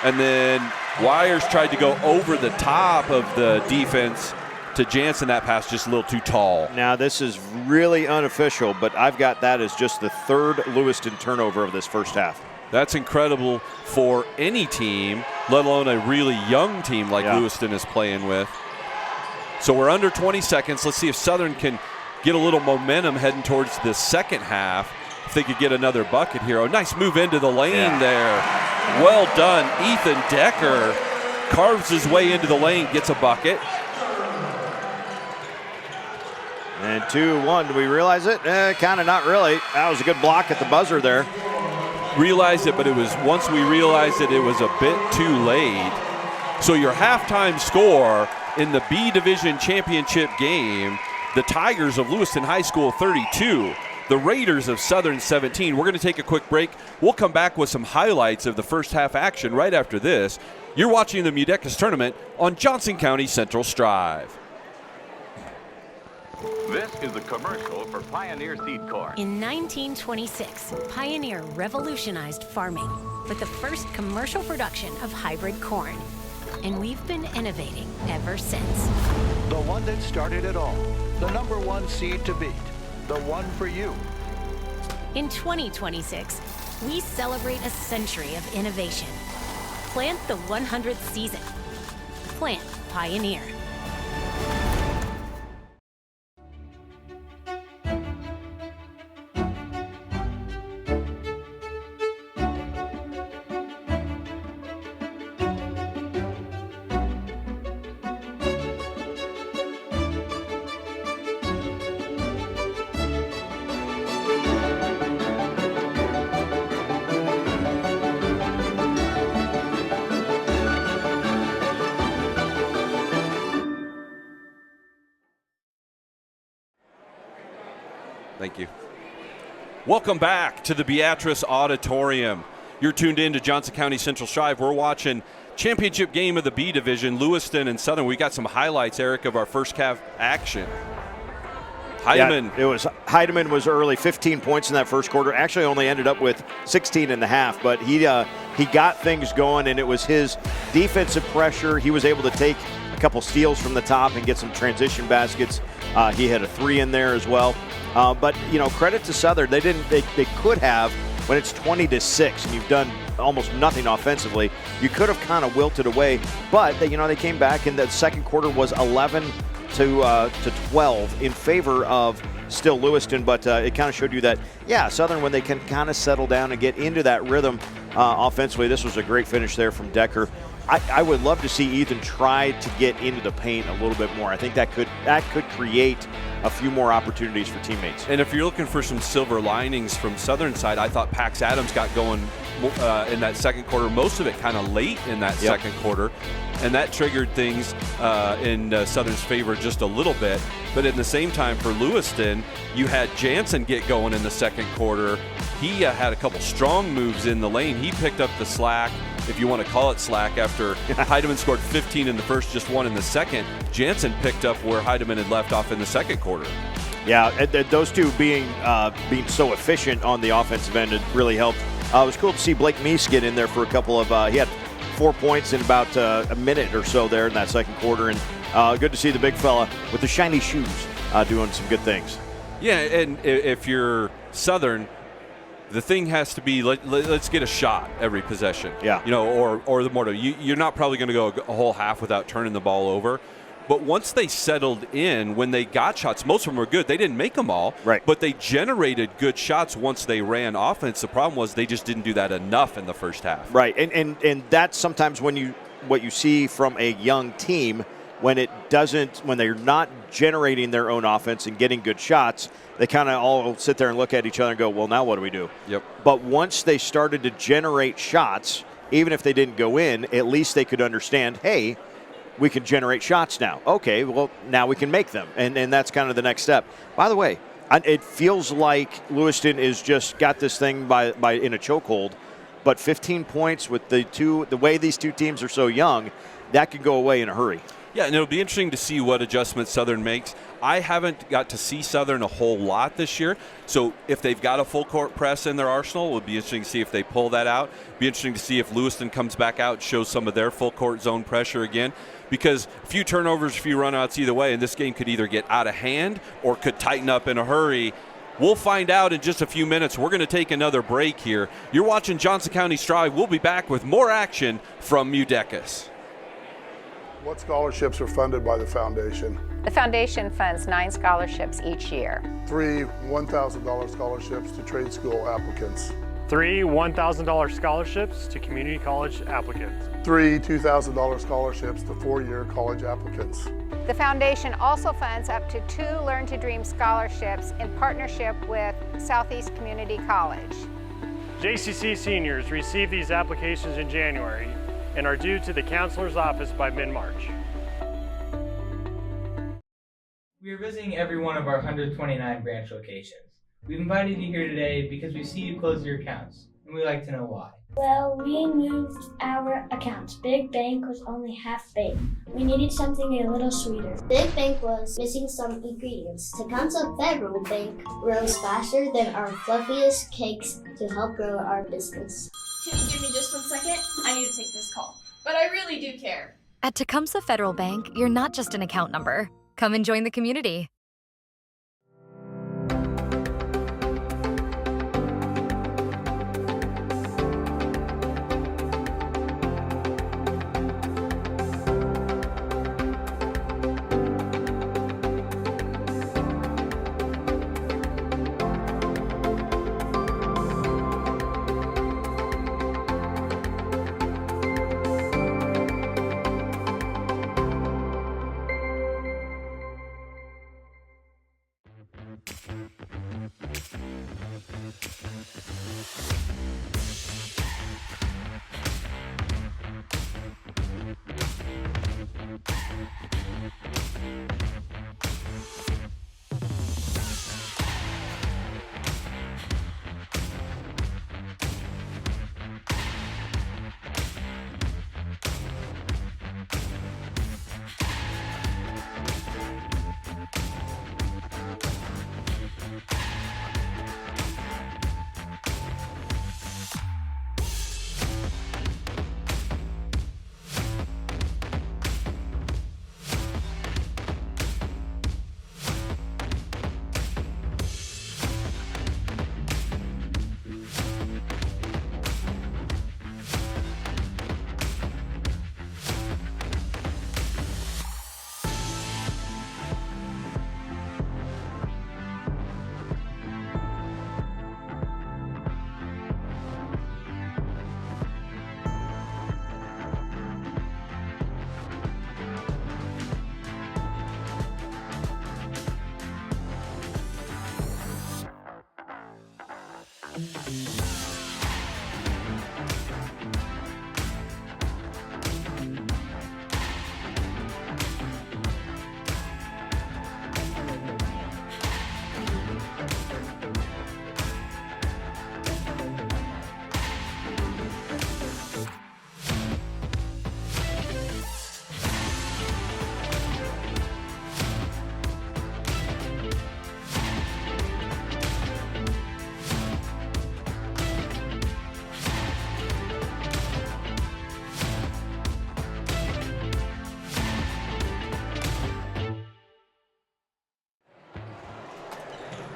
And then Wires tried to go over the top of the defense to Jansen. That pass just a little too tall. Now this is really unofficial, but I've got that as just the 3rd Lewiston turnover of this first half. That's incredible for any team, let alone a really young team like Lewiston is playing with. So we're under 20 seconds. Let's see if Southern can get a little momentum heading towards the second half. If they could get another bucket here. Oh, nice move into the lane there. Well done. Ethan Decker carves his way into the lane, gets a bucket. And 2-1, do we realize it? Kind of not really. That was a good block at the buzzer there. Realized it, but it was, once we realized it was a bit too late. So your halftime score in the B Division Championship game, the Tigers of Lewiston High School 32, the Raiders of Southern 17. We're going to take a quick break. We'll come back with some highlights of the first half action right after this. You're watching the MUDECAS tournament on Johnson County Central Striv. This is a commercial for Pioneer Seed Corn. In 1926, Pioneer revolutionized farming with the first commercial production of hybrid corn. And we've been innovating ever since. The one that started it all. The #1 seed to beat. The one for you. In 2026, we celebrate a century of innovation. Plant the 100th season. Plant Pioneer. Thank you. Welcome back to the Beatrice Auditorium. You're tuned in to Johnson County Central Striv. We're watching championship game of the B Division, Lewiston and Southern. We got some highlights, Eric, of our first half action. Heidemann was early, 15 points in that first quarter. Actually only ended up with 16 and a half, but he got things going, and it was his defensive pressure. He was able to take a couple steals from the top and get some transition baskets. He had a 3 in there as well. But credit to Southern. They could have, when it's 20-6 and you've done almost nothing offensively, you could have kind of wilted away. But they came back, and the second quarter was 11 to 12 in favor of still Lewiston. But it kind of showed you that Southern, when they can kind of settle down and get into that rhythm offensively, this was a great finish there from Decker. I would love to see Ethan try to get into the paint a little bit more. I think that could create a few more opportunities for teammates. And if you're looking for some silver linings from Southern side, I thought Pax Adams got going in that second quarter, most of it kind of late in that second quarter, and that triggered things in Southern's favor just a little bit. But at the same time, for Lewiston, you had Jansen get going in the second quarter. He had a couple strong moves in the lane. He picked up the slack, if you want to call it slack, after Heidemann scored 15 in the first, just 1 in the second. Jansen picked up where Heidemann had left off in the second quarter. Yeah, those two being so efficient on the offensive end, it really helped It was cool to see Blake Meese get in there for a couple of, he had 4 points in about a minute or so there in that second quarter. And good to see the big fella with the shiny shoes doing some good things. Yeah, and if you're Southern, the thing has to be let's get a shot every possession. Yeah. You know, or the motto. You're not probably going to go a whole half without turning the ball over. But once they settled in, when they got shots, most of them were good. They didn't make them all, right? But they generated good shots once they ran offense. The problem was they just didn't do that enough in the first half. Right, and that's sometimes what you see from a young team when they're not generating their own offense and getting good shots. They kind of all sit there and look at each other and go, well, now what do we do? Yep. But once they started to generate shots, even if they didn't go in, at least they could understand, hey, we can generate shots now. Okay, well, now we can make them. And that's kind of the next step. By the way, it feels like Lewiston is just got this thing by in a chokehold, but 15 points with the way these two teams are so young, that could go away in a hurry. Yeah, and it'll be interesting to see what adjustments Southern makes. I haven't got to see Southern a whole lot this year, so if they've got a full court press in their arsenal, it would be interesting to see if they pull that out. Be interesting to see if Lewiston comes back out and shows some of their full court zone pressure again, because a few turnovers, a few runouts either way, and this game could either get out of hand or could tighten up in a hurry. We'll find out in just a few minutes. We're going to take another break here. You're watching Johnson County Strive. We'll be back with more action from MUDECAS. What scholarships are funded by the foundation? The foundation funds 9 scholarships each year. 3 $1,000 scholarships to trade school applicants. 3 $1,000 scholarships to community college applicants. 3 $2,000 scholarships to 4-year college applicants. The foundation also funds up to 2 Learn to Dream scholarships in partnership with Southeast Community College. JCC seniors receive these applications in January and are due to the counselor's office by mid-March. We are visiting every one of our 129 branch locations. We've invited you here today because we see you close your accounts, and we'd like to know why. Well, we moved our accounts. Big Bank was only half baked. We needed something a little sweeter. Big Bank was missing some ingredients. Tecumseh Federal Bank grows faster than our fluffiest cakes to help grow our business. Can you give me just 1 second? I need to take this call, but I really do care. At Tecumseh Federal Bank, you're not just an account number. Come and join the community.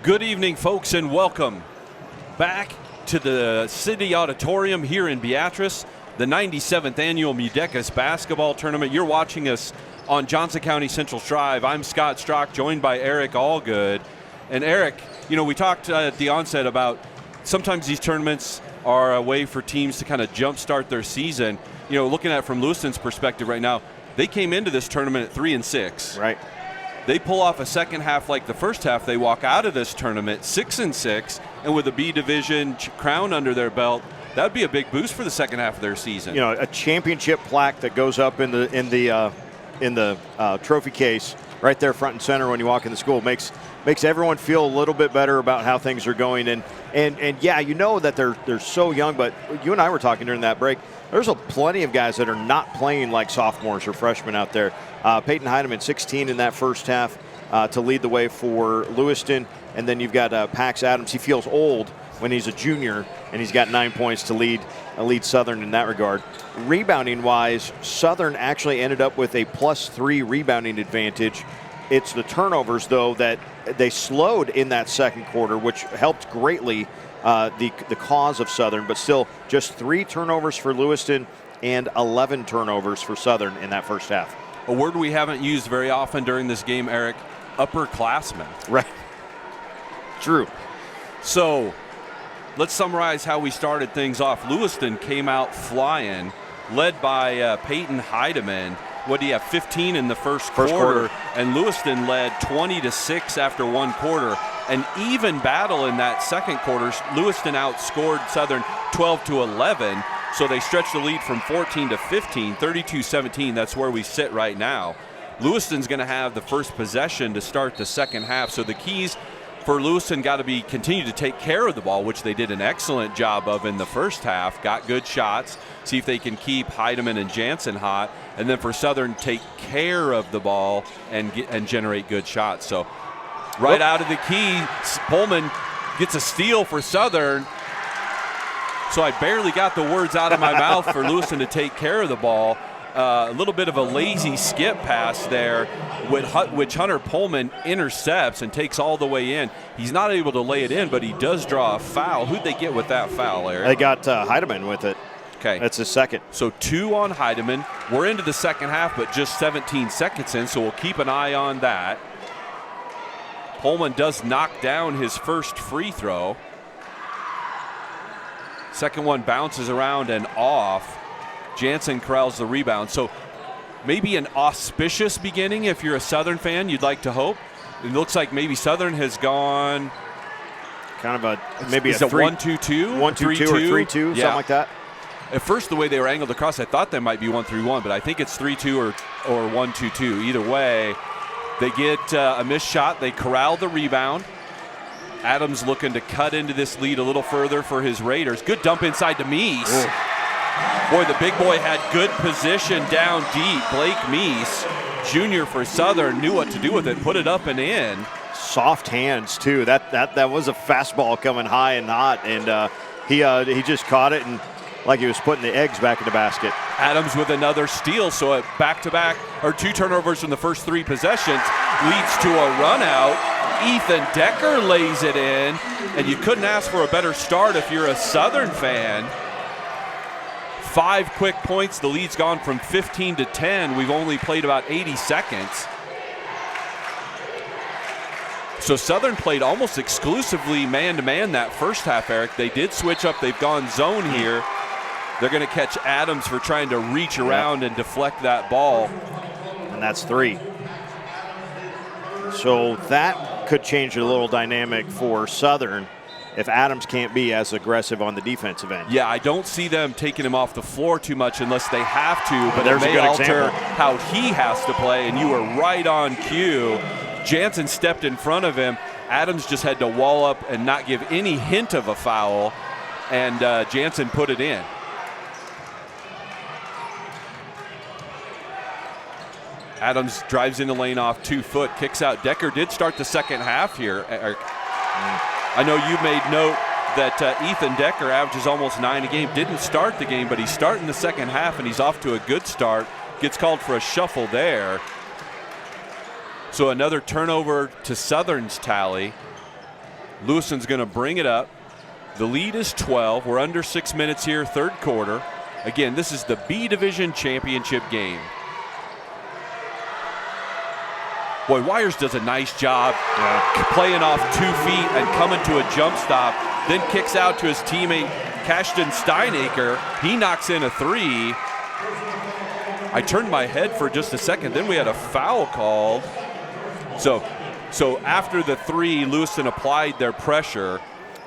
Good evening, folks, and welcome back to the City Auditorium here in Beatrice, the 97th Annual MUDECAS Basketball Tournament. You're watching us on Johnson County Central Striv. I'm Scott Strock, joined by Eric Allgood. And Eric, you know, we talked at the onset about sometimes these tournaments are a way for teams to kind of jumpstart their season. You know, looking at it from Lewiston's perspective right now, they came into this tournament at 3-6. Right. They pull off a second half like the first half. They walk out of this tournament 6-6, and with a B division crown under their belt, that would be a big boost for the second half of their season. You know, a championship plaque that goes up in the trophy case right there front and center when you walk in the school makes everyone feel a little bit better about how things are going. And yeah, you know that they're so young, but you and I were talking during that break. There's plenty of guys that are not playing like sophomores or freshmen out there. Peyton Heidemann, 16 in that first half to lead the way for Lewiston. And then you've got Pax Adams. He feels old when he's a junior, and he's got 9 points to lead Southern in that regard. Rebounding-wise, Southern actually ended up with a +3 rebounding advantage. It's the turnovers, though, that they slowed in that second quarter, which helped greatly the cause of Southern, but still just 3 turnovers for Lewiston and 11 turnovers for Southern in that first half. A word we haven't used very often during this game, Eric, upperclassmen. Right. True. So let's summarize how we started things off. Lewiston came out flying, led by Peyton Heidemann. What do you have, 15 in the first quarter? And Lewiston led 20-6 after one quarter. An even battle in that second quarter. Lewiston outscored Southern 12-11, so they stretched the lead from 14 to 15, 32-17. That's where we sit right now. Lewiston's going to have the first possession to start the second half, so the keys for Lewiston got to be continue to take care of the ball, which they did an excellent job of in the first half. Got good shots. See if they can keep Heidemann and Jansen hot. And then for Southern, take care of the ball and generate good shots. So right out of the key, Pullman gets a steal for Southern. So I barely got the words out of my mouth for Lewiston to take care of the ball. A little bit of a lazy skip pass there, which Hunter Pullman intercepts and takes all the way in. He's not able to lay it in, but he does draw a foul. Who'd they get with that foul, Eric? They got Heidemann with it. Okay. That's his second. So 2 on Heidemann. We're into the second half, but just 17 seconds in, so we'll keep an eye on that. Pullman does knock down his first free throw. Second one bounces around and off. Jansen corrals the rebound. So maybe an auspicious beginning if you're a Southern fan, you'd like to hope. It looks like maybe Southern has gone kind of maybe a 1-2-2? 1-2-2 or 3-2, something like that. At first, the way they were angled across, I thought they might be 1-3-1, but I think it's 3-2 or 1-2-2. Either way, they get a missed shot. They corral the rebound. Adams looking to cut into this lead a little further for his Raiders. Good dump inside to Meese. Boy, the big boy had good position down deep. Blake Meese, junior for Southern, knew what to do with it, put it up and in. Soft hands, too. That was a fastball coming high and hot, and he just caught it and like he was putting the eggs back in the basket. Adams with another steal, so a back-to-back, or 2 turnovers from the first 3 possessions, leads to a run out. Ethan Decker lays it in, and you couldn't ask for a better start if you're a Southern fan. 5 quick points. The lead's gone from 15 to 10. We've only played about 80 seconds. So Southern played almost exclusively man-to-man that first half, Eric. They did switch up. They've gone zone here. They're going to catch Adams for trying to reach around and deflect that ball. And that's 3. So that could change a little dynamic for Southern if Adams can't be as aggressive on the defensive end. Yeah, I don't see them taking him off the floor too much unless they have to, but there's it may a good alter example. how he has to play, and you were right on cue. Jansen stepped in front of him. Adams just had to wall up and not give any hint of a foul, and Jansen put it in. Adams drives in the lane off 2 foot, kicks out. Decker did start the second half here. I know you made note that Ethan Decker averages almost 9 a game. Didn't start the game, but he's starting the second half, and he's off to a good start. Gets called for a shuffle there. So another turnover to Southern's tally. Lewiston's going to bring it up. The lead is 12. We're under 6 minutes here, third quarter. Again, this is the B Division Championship game. Boy, Wires does a nice job playing off 2 feet and coming to a jump stop, then kicks out to his teammate, Cashton Steinacre. He knocks in a 3. I turned my head for just a second. Then we had a foul called. So after the 3, Lewiston applied their pressure.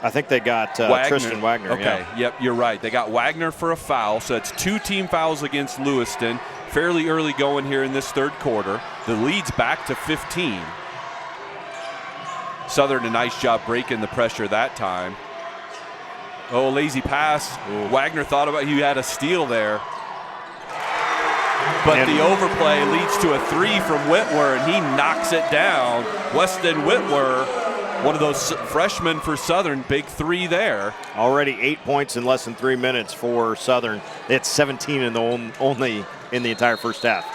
I think they got Tristan Wagner. Okay, yep, you're right. They got Wagner for a foul, so it's 2 team fouls against Lewiston. Fairly early going here in this third quarter. The lead's back to 15. Southern, a nice job breaking the pressure that time. Oh, lazy pass. Ooh. Wagner thought about he had a steal there. But the overplay leads to a 3 from Whitwer, and he knocks it down. Weston Whitwer, one of those freshmen for Southern, big 3 there. Already 8 points in less than 3 minutes for Southern. It's 17 in only in the entire first half.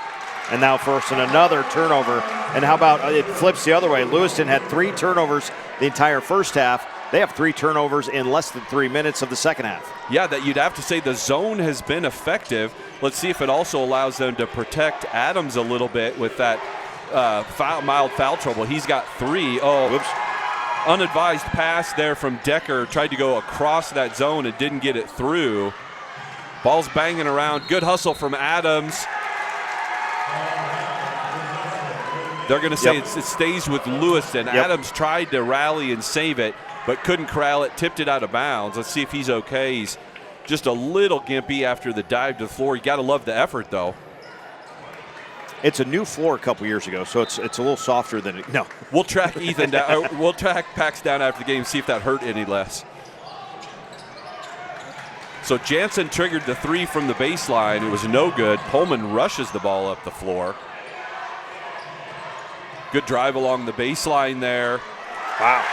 And now forcing another turnover. And how about it flips the other way? Lewiston had 3 turnovers the entire first half. They have 3 turnovers in less than 3 minutes of the second half. Yeah, that you'd have to say the zone has been effective. Let's see if it also allows them to protect Adams a little bit with that mild foul trouble. He's got 3. Oh, whoops. Unadvised pass there from Decker. Tried to go across that zone and didn't get it through. Ball's banging around. Good hustle from Adams. They're going to say it stays with Lewiston. Adams tried to rally and save it, but couldn't corral it, tipped it out of bounds. Let's see if he's okay. He's just a little gimpy after the dive to the floor. You got to love the effort, though. It's a new floor a couple years ago, so it's a little softer than it. No. We'll track Ethan down. We'll track Pax down after the game, see if that hurt any less. So Jansen triggered the 3 from the baseline. It was no good. Pullman rushes the ball up the floor. Good drive along the baseline there. Wow.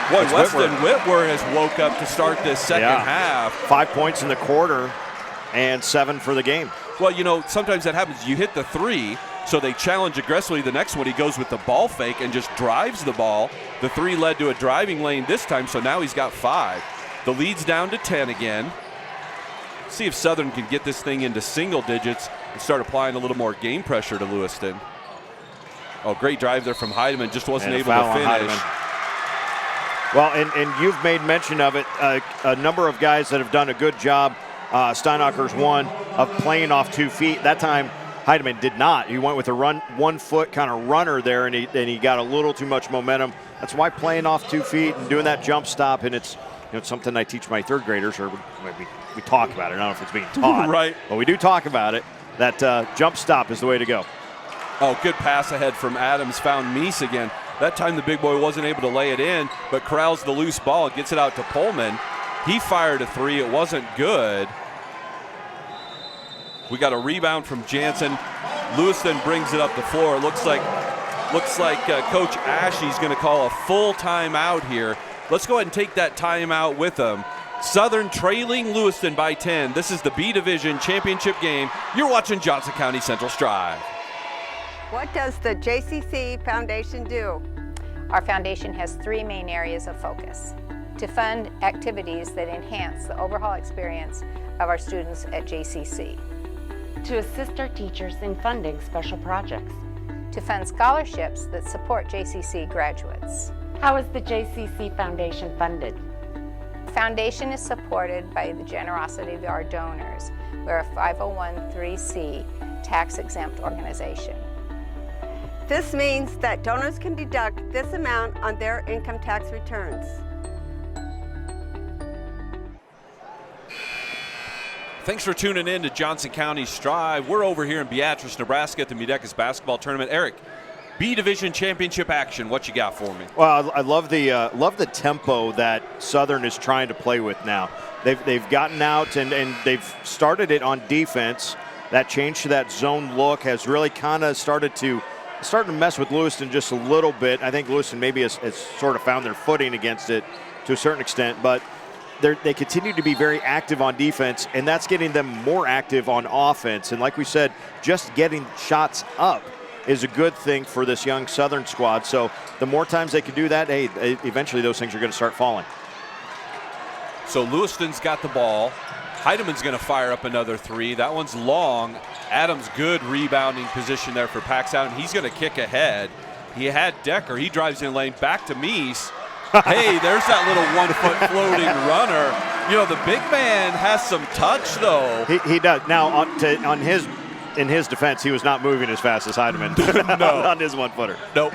Boy, Weston Whitwer has woke up to start this second half. 5 points in the quarter and 7 for the game. Well, you know, sometimes that happens. You hit the 3, so they challenge aggressively. The next one, he goes with the ball fake and just drives the ball. The 3 led to a driving lane this time, so now he's got 5. The lead's down to 10 again. See if Southern can get this thing into single digits and start applying a little more game pressure to Lewiston. Oh, great drive there from Heidemann. Just wasn't able to finish. Well, and you've made mention of it. A number of guys that have done a good job. Steinacker's one of playing off 2 feet. That time, Heidemann did not. He went with a 1 foot kind of runner there, and he got a little too much momentum. That's why playing off 2 feet and doing that jump stop, and it's something I teach my 3rd graders, or maybe we talk about it. I don't know if it's being taught. Right. But we do talk about it. That jump stop is the way to go. Oh, good pass ahead from Adams. Found Meese again. That time the big boy wasn't able to lay it in, but corrals the loose ball, gets it out to Pullman. He fired a 3. It wasn't good. We got a rebound from Jansen. Lewiston brings it up the floor. It looks like Coach Ashey's going to call a full timeout here. Let's go ahead and take that timeout with him. Southern trailing Lewiston by 10. This is the B Division Championship game. You're watching Johnson County Central Strive. What does the JCC Foundation do? Our foundation has 3 main areas of focus: to fund activities that enhance the overall experience of our students at JCC, to assist our teachers in funding special projects, to fund scholarships that support JCC graduates. How is the JCC Foundation funded? The foundation is supported by the generosity of our donors. We're a 501(c)(3) tax-exempt organization. This means that donors can deduct this amount on their income tax returns. Thanks for tuning in to Johnson County Strive. We're over here in Beatrice, Nebraska at the MUDECAS basketball tournament. Eric, B Division Championship action. What you got for me? Well, I love the tempo that Southern is trying to play with now. They've gotten out and they've started it on defense. That change to that zone look has really kind of started to mess with Lewiston just a little bit. I think Lewiston maybe has sort of found their footing against it to a certain extent, but they continue to be very active on defense, and that's getting them more active on offense. And like we said, just getting shots up is a good thing for this young Southern squad. So the more times they can do that, hey, eventually those things are going to start falling. So Lewiston's got the ball. Heideman's going to fire up another three. That one's long. Adams, good rebounding position there for Pax Adam. He's going to kick ahead. He had Decker. He drives in lane back to Meese. Hey, there's that little 1 foot floating runner. You know, the big man has some touch, though. He does. Now, in his defense, he was not moving as fast as Heidemann on his 1 footer. Nope.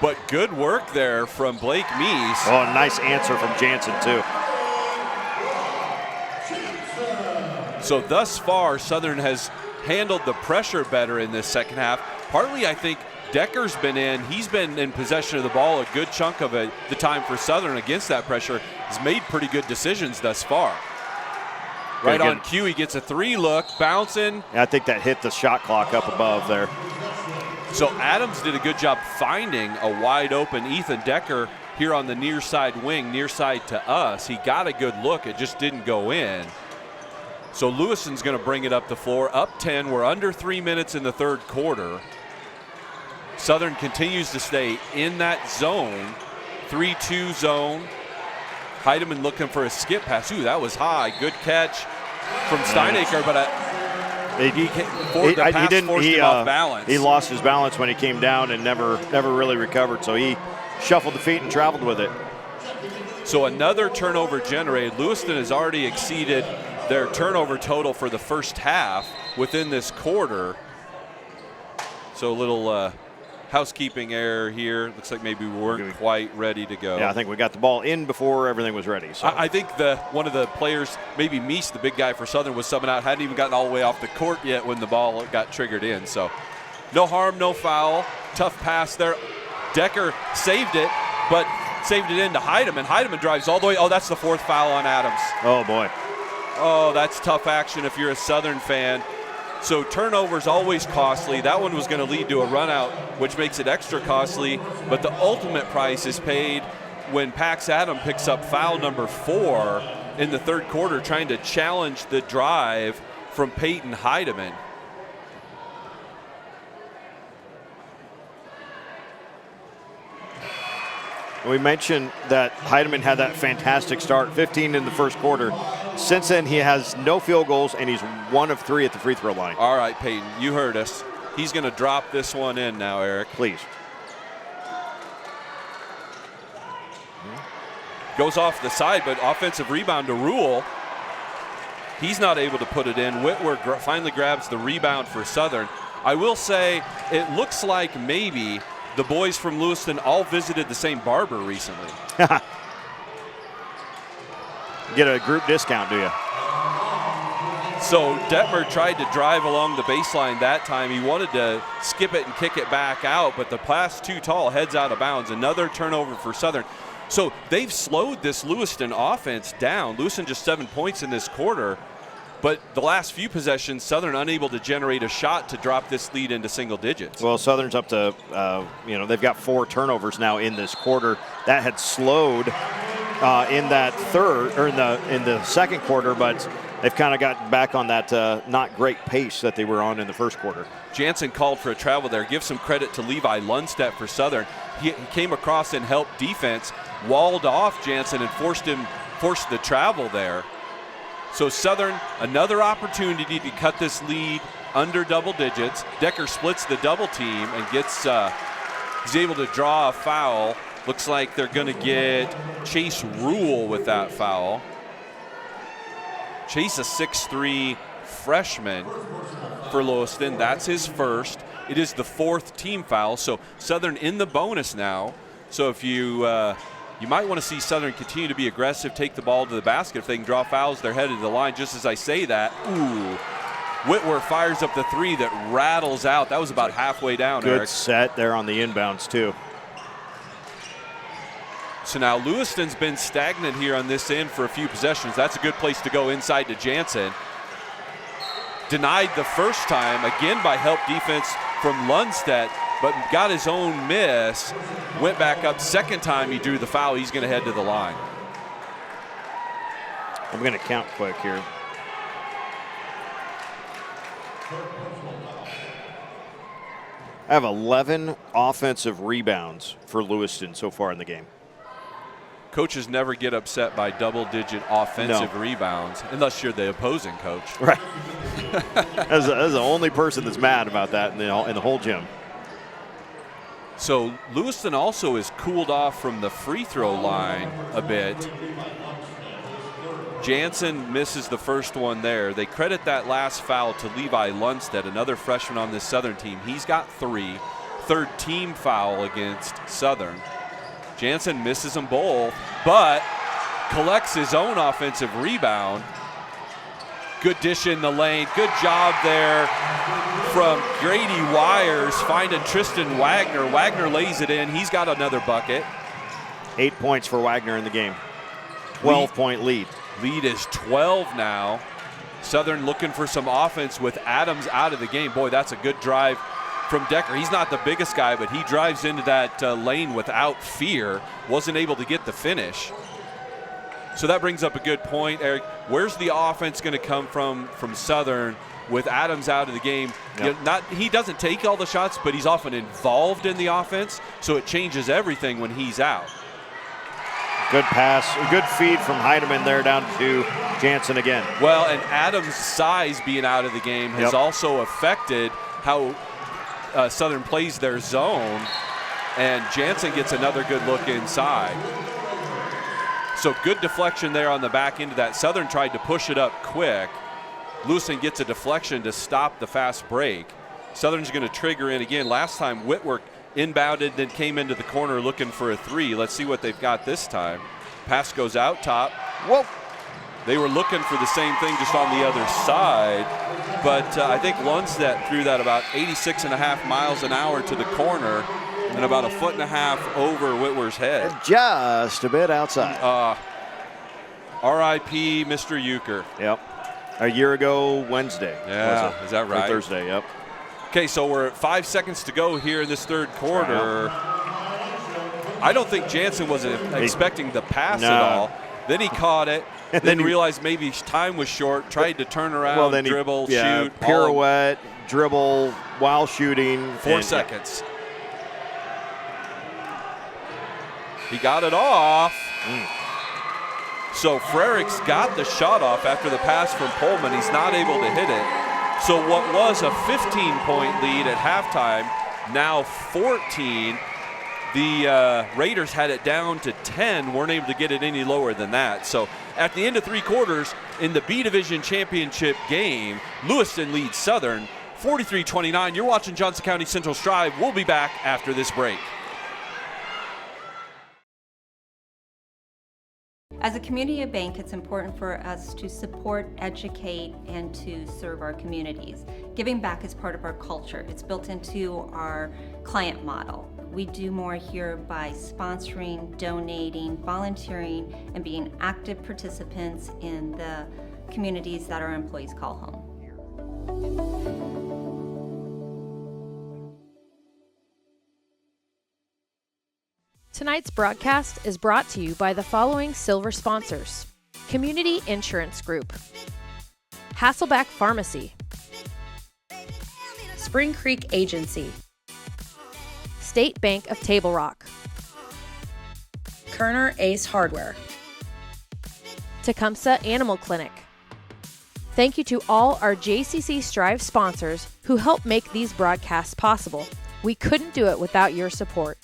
But good work there from Blake Meese. Oh, nice answer from Jansen, too. So thus far, Southern has handled the pressure better in this second half. Partly, I think, Decker's been in. He's been in possession of the ball a good chunk of it. The time for Southern against that pressure has made pretty good decisions thus far. Right on cue, he gets a three look, bouncing. Yeah, I think that hit the shot clock up above there. So Adams did a good job finding a wide open Ethan Decker here on the near side wing, near side to us. He got a good look, it just didn't go in. So Lewiston's going to bring it up the floor, up 10. We're under 3 minutes in the third quarter. Southern continues to stay in that zone, 3-2 zone. Heidemann looking for a skip pass. Ooh, that was high. Good catch from Steinacre, but the pass forced him off balance. He lost his balance when he came down and never really recovered, so he shuffled the feet and traveled with it. So another turnover generated. Lewiston has already exceeded their turnover total for the first half within this quarter. So a little housekeeping error here. Looks like maybe we weren't quite ready to go. Yeah, I think we got the ball in before everything was ready. So I think one of the players, maybe Meese, the big guy for Southern, was subbing out. Hadn't even gotten all the way off the court yet when the ball got triggered in. So no harm, no foul. Tough pass there. Decker saved it, but saved it into Heidemann. Heidemann drives all the way. Oh, that's the fourth foul on Adams. Oh, boy. Oh, that's tough action if you're a Southern fan. So turnovers always costly. That one was going to lead to a run out, which makes it extra costly. But the ultimate price is paid when Pax Adam picks up foul number 4 in the third quarter, trying to challenge the drive from Peyton Heidemann. We mentioned that Heidemann had that fantastic start, 15 in the first quarter. Since then, he has no field goals, and he's 1 of 3 at the free throw line. All right, Peyton, you heard us. He's going to drop this one in now, Eric. Please. Goes off the side, but offensive rebound to Rule. He's not able to put it in. Whitworth finally grabs the rebound for Southern. I will say it looks like maybe the boys from Lewiston all visited the same barber recently. Get a group discount, do you? So Detmer tried to drive along the baseline that time. He wanted to skip it and kick it back out, but the pass too tall, heads out of bounds. Another turnover for Southern. So they've slowed this Lewiston offense down. Lewiston just 7 points in this quarter, but the last few possessions, Southern unable to generate a shot to drop this lead into single digits. Well, Southern's up to, they've got 4 turnovers now in this quarter. That had slowed in that third, or in the second quarter, but they've kind of gotten back on that not great pace that they were on in the first quarter. Jansen called for a travel there. Give some credit to Levi Lundstedt for Southern. He came across and helped defense, walled off Jansen and forced the travel there. So Southern, another opportunity to cut this lead under double digits. Decker splits the double team and he's able to draw a foul. Looks like they're going to get Chase Rule with that foul. Chase, a 6'3" freshman for Lewiston. That's his first. It is the 4th team foul, so Southern in the bonus now. So if you might want to see Southern continue to be aggressive, take the ball to the basket. If they can draw fouls, they're headed to the line. Just as I say that, Whitworth fires up the 3 that rattles out. That was about halfway down, Good Eric. set there on the inbounds, too. So now Lewiston's been stagnant here on this end for a few possessions. That's a good place to go inside to Jansen. Denied the first time, again by help defense from Lundstedt, but got his own miss. Went back up. Second time he drew the foul, he's going to head to the line. I'm going to count quick here. I have 11 offensive rebounds for Lewiston so far in the game. Coaches never get upset by double-digit offensive rebounds unless you're the opposing coach. Right. That's the only person that's mad about that in the whole gym. So Lewiston also is cooled off from the free throw line a bit. Jansen misses the first one there. They credit that last foul to Levi Lundstedt, another freshman on this Southern team. He's got 3. Third team foul against Southern. Jansen misses them both, but collects his own offensive rebound. Good dish in the lane. Good job there from Grady Wires finding Tristan Wagner. Wagner lays it in. He's got another bucket. 8 points for Wagner in the game. 12-point lead. Lead is 12 now. Southern looking for some offense with Adams out of the game. Boy, that's a good drive from Decker. He's not the biggest guy, but he drives into that lane without fear. Wasn't able to get the finish. So that brings up a good point, Eric. Where's the offense going to come from Southern with Adams out of the game? Yep. You know, he doesn't take all the shots, but he's often involved in the offense, so it changes everything when he's out. Good pass, a good feed from Heidemann there down to Jansen again. Well, and Adams' size being out of the game has also affected how Southern plays their zone, and Jansen gets another good look inside. So good deflection there on the back end of that. Southern tried to push it up quick. Lewiston gets a deflection to stop the fast break. Southern's going to trigger in again. Last time Whitworth inbounded, then came into the corner looking for a 3. Let's see what they've got this time. Pass goes out top. Whoa. They were looking for the same thing just on the other side, but I think Lundstedt threw that about 86.5 miles an hour to the corner and about 1.5 feet over Whitworth's head. Just a bit outside. R.I.P. Mr. Euchre. Yep. A year ago Wednesday. Yeah, is that right? Or Thursday, yep. Okay, so we're at 5 seconds to go here in this third quarter. I don't think Jansen was expecting the pass at all. Then he caught it, then realized maybe time was short, tried to turn around, dribble, shoot. Pirouette, dribble while shooting. 4 seconds. He got it off. So Frericks got the shot off after the pass from Pullman. He's not able to hit it. So what was a 15-point lead at halftime, now 14. The Raiders had it down to 10, weren't able to get it any lower than that. So at the end of 3 quarters in the B Division Championship game, Lewiston leads Southern 43-29. You're watching Johnson County Central Strive. We'll be back after this break. As a community bank, it's important for us to support, educate, and to serve our communities. Giving back is part of our culture. It's built into our client model. We do more here by sponsoring, donating, volunteering, and being active participants in the communities that our employees call home. Tonight's broadcast is brought to you by the following silver sponsors: Community Insurance Group, Hasselback Pharmacy, Spring Creek Agency, State Bank of Table Rock, Kerner Ace Hardware, Tecumseh Animal Clinic. Thank you to all our JCC Strive sponsors who help make these broadcasts possible. We couldn't do it without your support.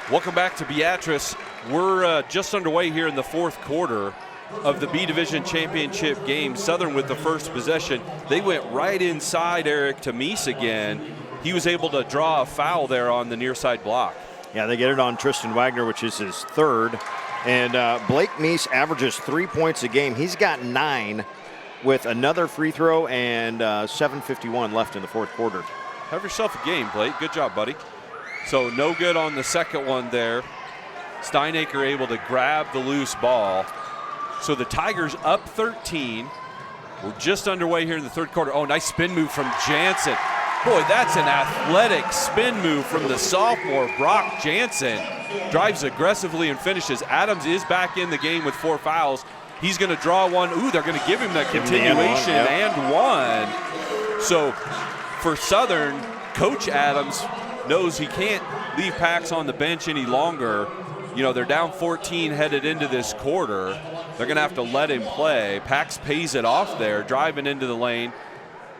Welcome back to Beatrice. We're just underway here in the fourth quarter of the B Division Championship game. Southern with the first possession. They went right inside Eric to Meese again. He was able to draw a foul there on the near side block. Yeah, they get it on Tristan Wagner, which is his third. And Blake Meese averages 3 points a game. He's got 9 with another free throw and 7:51 left in the fourth quarter. Have yourself a game, Blake. Good job, buddy. So no good on the second one there. Steinacre able to grab the loose ball. So the Tigers up 13. We're just underway here in the third quarter. Oh, nice spin move from Jansen. Boy, that's an athletic spin move from the sophomore, Brock Jansen. Drives aggressively and finishes. Adams is back in the game with 4 fouls. He's going to draw one. Ooh, they're going to give him that continuation and one. So for Southern, Coach Adams knows he can't leave Pax on the bench any longer. You know, they're down 14 headed into this quarter. They're going to have to let him play. Pax pays it off there, driving into the lane,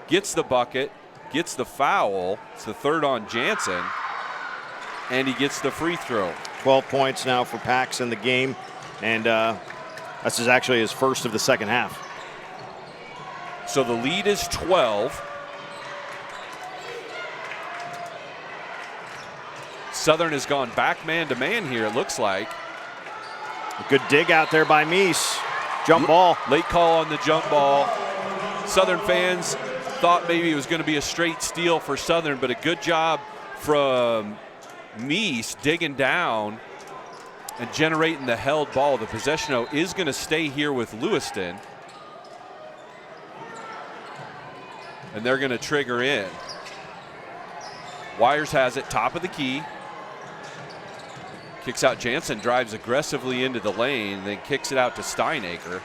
gets the bucket, gets the foul. It's the third on Jansen, and he gets the free throw. 12 points now for Pax in the game, and this is actually his first of the second half. So the lead is 12. Southern has gone back man-to-man here, it looks like. A good dig out there by Meese. Jump ball. Late call on the jump ball. Southern fans thought maybe it was going to be a straight steal for Southern, but a good job from Meese digging down and generating the held ball. The possession is going to stay here with Lewiston. And they're going to trigger in. Wires has it, top of the key. Kicks out Jansen, drives aggressively into the lane, then kicks it out to Steinacre.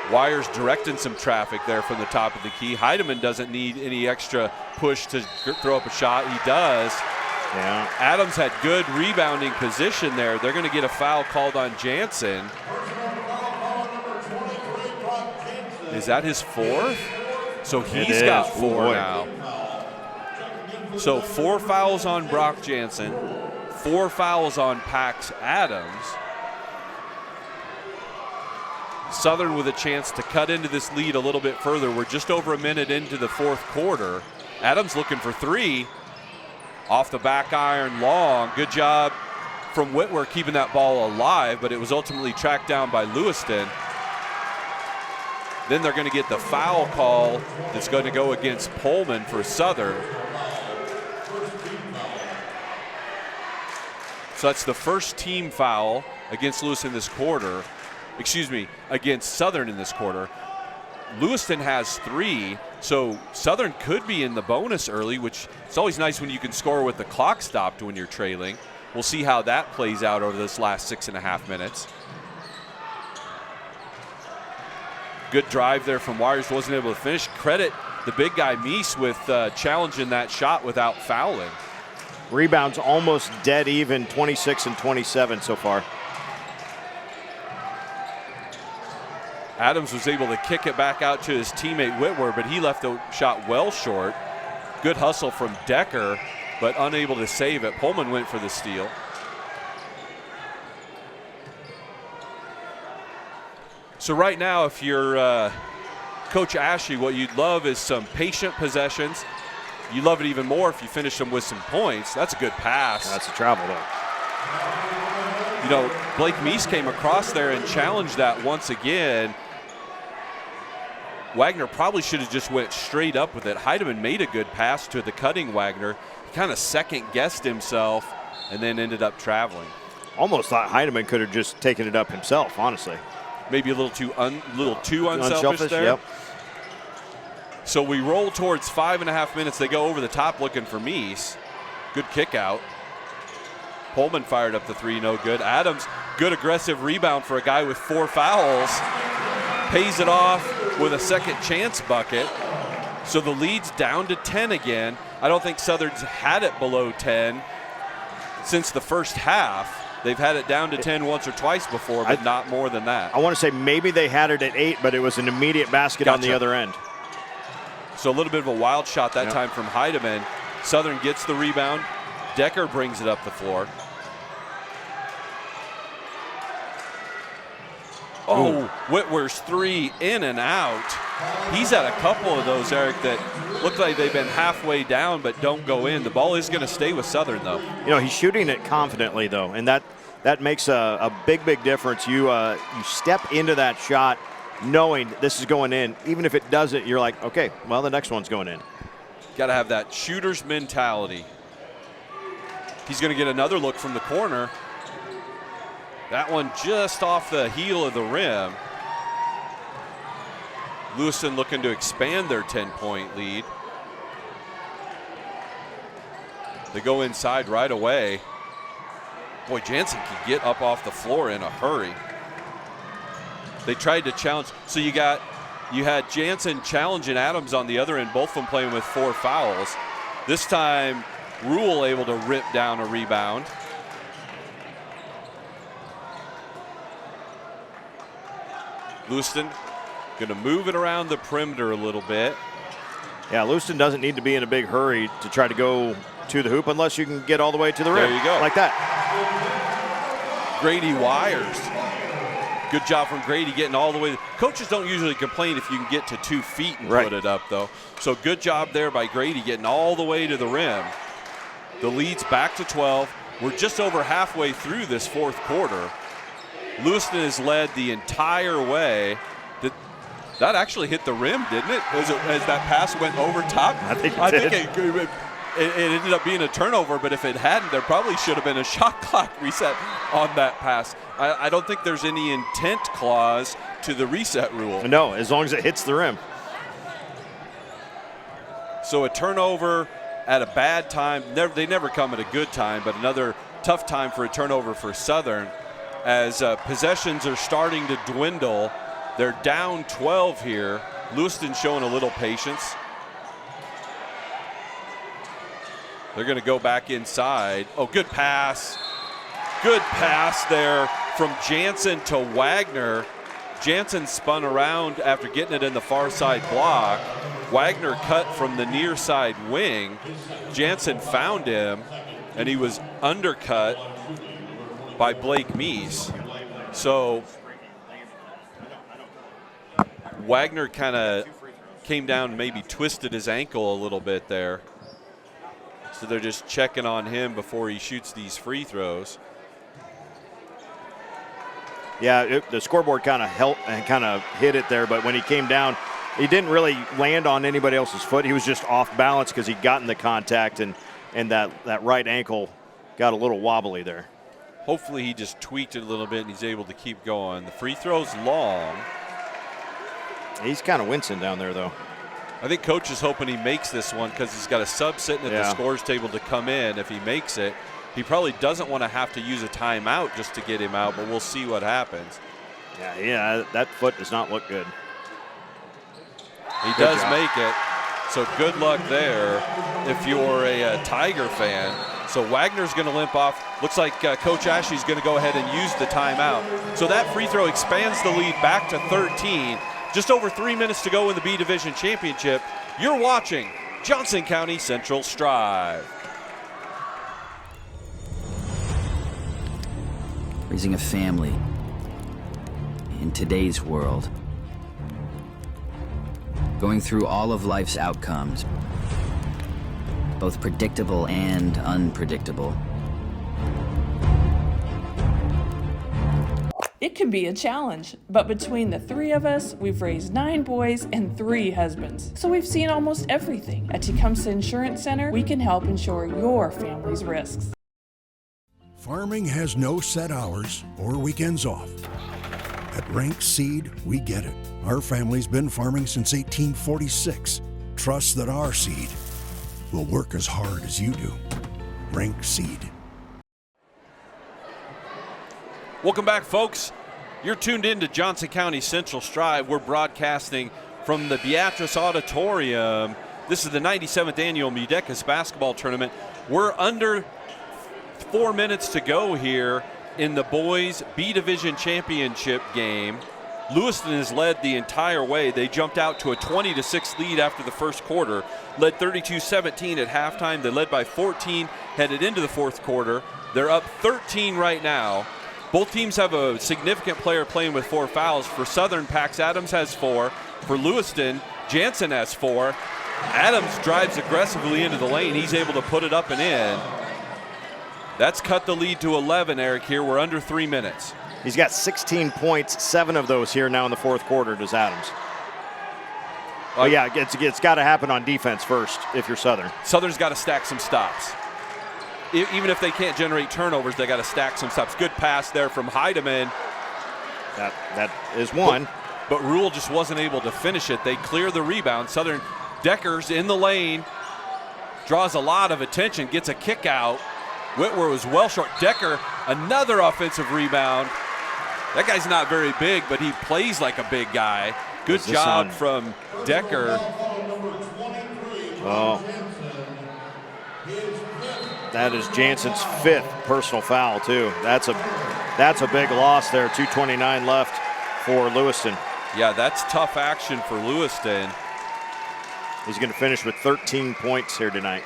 Wires directing some traffic there from the top of the key. Heidemann doesn't need any extra push to throw up a shot. He does. Yeah. Adams had good rebounding position there. They're going to get a foul called on Jansen. Is that his fourth? So he's got four now. So 4 fouls on Brock Jansen, 4 fouls on Pax Adams. Southern with a chance to cut into this lead a little bit further. We're just over a minute into the fourth quarter. Adams looking for 3. Off the back iron, long. Good job from Whitwer keeping that ball alive, but it was ultimately tracked down by Lewiston. Then they're going to get the foul call that's going to go against Pullman for Southern. So that's the first team foul against Lewiston this quarter. Excuse me, against Southern in this quarter. Lewiston has 3, so Southern could be in the bonus early, which it's always nice when you can score with the clock stopped when you're trailing. We'll see how that plays out over this last 6.5 minutes. Good drive there from Wires, wasn't able to finish. Credit the big guy Meese with challenging that shot without fouling. Rebounds almost dead even, 26 and 27 so far. Adams was able to kick it back out to his teammate Whitwer, but he left the shot well short. Good hustle from Decker, but unable to save it. Pullman went for the steal. So right now, if you're Coach Ashley, what you'd love is some patient possessions. You love it even more if you finish them with some points. That's a good pass. That's a travel, though. You know, Blake Meese came across there and challenged that once again. Wagner probably should have just went straight up with it. Heidemann made a good pass to the cutting Wagner. He kind of second-guessed himself and then ended up traveling. Almost thought Heidemann could have just taken it up himself, honestly. Maybe a little too unselfish there. Yep. So we roll towards 5.5 minutes. They go over the top looking for Meese. Good kick out. Pullman fired up the 3, no good. Adams, good aggressive rebound for a guy with 4 fouls. Pays it off with a second chance bucket. So the lead's down to 10 again. I don't think Southern's had it below 10 since the first half. They've had it down to 10 once or twice before, but not more than that. I want to say maybe they had it at 8, but it was an immediate basket on the other end. So a little bit of a wild shot that time from Heidemann. Southern gets the rebound. Decker brings it up the floor. Oh, Whitwer's 3 in and out. He's had a couple of those, Eric, that look like they've been halfway down but don't go in. The ball is going to stay with Southern, though. You know, he's shooting it confidently, though, and that makes a big difference. You step into that shot knowing this is going in. Even if it doesn't, you're like, okay, well, the next one's going in. Got to have that shooter's mentality. He's going to get another look from the corner. That one just off the heel of the rim. Lewiston looking to expand their 10-point lead. They go inside right away. Boy, Jansen can get up off the floor in a hurry. They tried to challenge. So you had Jansen challenging Adams on the other end, both of them playing with 4 fouls. This time, Rule able to rip down a rebound. Lewiston going to move it around the perimeter a little bit. Yeah, Lewiston doesn't need to be in a big hurry to try to go to the hoop unless you can get all the way to the rim. There you go. Like that. Grady wires. Good job from Grady getting all the way. Coaches don't usually complain if you can get to 2 feet and put it up, though. So good job there by Grady getting all the way to the rim. The lead's back to 12. We're just over halfway through this 4th quarter. Lewiston has led the entire way. That actually hit the rim, didn't it? As that pass went over top? I think it ended up being a turnover, but if it hadn't, there probably should have been a shot clock reset on that pass. I don't think there's any intent clause to the reset rule. No, as long as it hits the rim. So a turnover at a bad time. They never come at a good time, but another tough time for a turnover for Southern as possessions are starting to dwindle. They're down 12 here. Lewiston showing a little patience. They're going to go back inside. Oh, good pass. Good pass there from Jansen to Wagner. Jansen spun around after getting it in the far side block. Wagner cut from the near side wing. Jansen found him, and he was undercut by Blake Meese. So Wagner kind of came down and maybe twisted his ankle a little bit there. So they're just checking on him before he shoots these free throws. Yeah, the scoreboard kind of helped and kind of hit it there, but when he came down, he didn't really land on anybody else's foot. He was just off balance because he'd gotten the contact, and that right ankle got a little wobbly there. Hopefully he just tweaked it a little bit and he's able to keep going. The free throw's long. He's kind of wincing down there, though. I think coach is hoping he makes this one because he's got a sub sitting at the scores table to come in. If he makes it, he probably doesn't want to have to use a timeout just to get him out, but we'll see what happens. Yeah, that foot does not look good. He does make it, so good luck there if you're a Tiger fan. So Wagner's going to limp off. Looks like Coach Ashley's going to go ahead and use the timeout. So that free throw expands the lead back to 13. Just over 3 minutes to go in the B Division Championship. You're watching Johnson County Central Strive. Raising a family in today's world. Going through all of life's outcomes, both predictable and unpredictable. It can be a challenge, but between the 3 of us, we've raised 9 boys and 3 husbands. So we've seen almost everything. At Tecumseh Insurance Center, we can help insure your family's risks. Farming has no set hours or weekends off. At Rank Seed, we get it. Our family's been farming since 1846. Trust that our seed will work as hard as you do. Rank Seed. Welcome back, folks. You're tuned in to Johnson County Central Strive. We're broadcasting from the Beatrice Auditorium. This is the 97th annual MUDECAS basketball tournament. We're under 4 minutes to go here in the boys B Division Championship game. Lewiston has led the entire way. They jumped out to a 20-6 lead after the first quarter, led 32-17 at halftime. They led by 14 headed into the fourth quarter. They're up 13 right now. Both teams have a significant player playing with 4 fouls. For Southern, Pax Adams has 4. For Lewiston, Jansen has 4. Adams drives aggressively into the lane. He's able to put it up and in. That's cut the lead to 11, Eric, here. We're under 3 minutes. He's got 16 points, 7 of those here now in the fourth quarter, does Adams. But yeah, it's got to happen on defense first if you're Southern. Southern's got to stack some stops. Even if they can't generate turnovers, they got to stack some stops. Good pass there from Heidemann. That is one. But Rule just wasn't able to finish it. They clear the rebound. Southern, Decker's in the lane, draws a lot of attention, gets a kick out. Whitwer was well short. Decker, another offensive rebound. That guy's not very big, but he plays like a big guy. Good job from Decker. Oh. That is Jansen's 5th personal foul, too. That's a big loss there. 2:29 left for Lewiston. Yeah, that's tough action for Lewiston. He's going to finish with 13 points here tonight.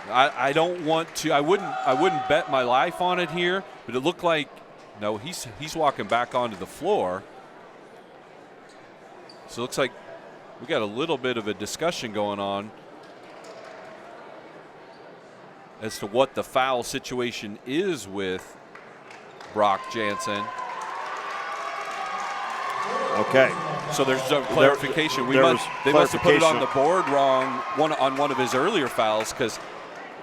I don't want to. I wouldn't bet my life on it here, but it looked like no. He's walking back onto the floor. So it looks like we got a little bit of a discussion going on as to what the foul situation is with Brock Jansen. Okay. So there's some clarification. They must have put it on the board wrong on one of his earlier fouls, because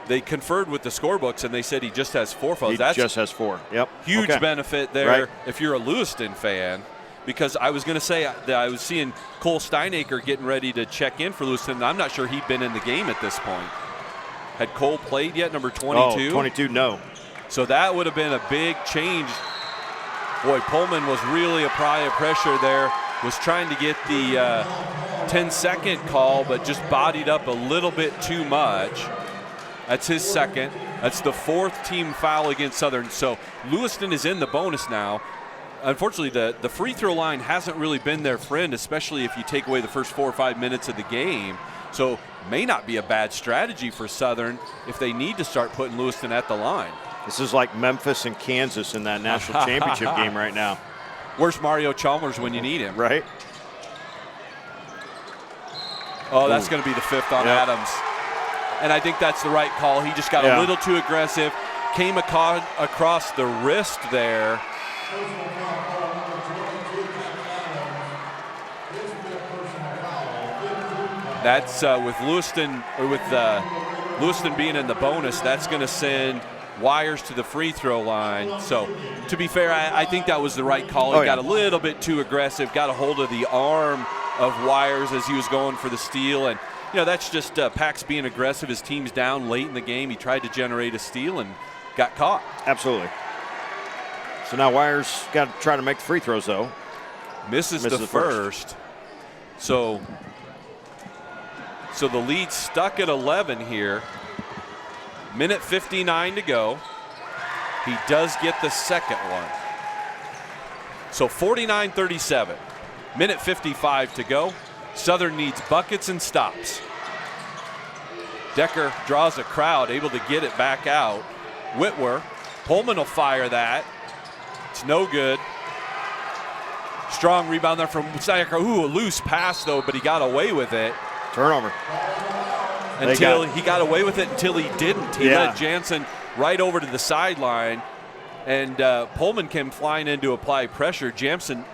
they conferred with the scorebooks and they said he just has 4 fouls. He just has 4. Yep. Huge benefit there if you're a Lewiston fan, because I was going to say that I was seeing Cole Steinacre getting ready to check in for Lewiston, and I'm not sure he'd been in the game at this point. Had Cole played yet, number 22? Oh, 22, no. So that would have been a big change. Boy, Pullman was really applying pressure there, was trying to get the 10-second call, but just bodied up a little bit too much. That's his 2nd. That's the 4th team foul against Southern. So Lewiston is in the bonus now. Unfortunately, the free throw line hasn't really been their friend, especially if you take away the first 4 or 5 minutes of the game. So may not be a bad strategy for Southern if they need to start putting Lewiston at the line. This is like Memphis and Kansas in that national championship game right now. Where's Mario Chalmers when you need him? Right. Oh, that's going to be the 5th on Adams. And I think that's the right call. He just got a little too aggressive, came across the wrist there. That's with Lewiston, or with Lewiston being in the bonus, that's going to send Wires to the free throw line. So to be fair, I think that was the right call. He got a little bit too aggressive, got a hold of the arm of Wires as he was going for the steal. And, you know, that's just Pax being aggressive. His team's down late in the game. He tried to generate a steal and got caught. Absolutely. So now Wires got to try to make the free throws, though. Misses the first. So the lead's stuck at 11 here. Minute 59 to go. He does get the second one. So 49-37. Minute 55 to go. Southern needs buckets and stops. Decker draws a crowd, able to get it back out. Whitwer. Pullman will fire that. It's no good. Strong rebound there from Steinacre. Ooh, a loose pass though, but he got away with it. Turnover. He got away with it until he didn't. He led Jansen right over to the sideline, and Pullman came flying in to apply pressure. Jansen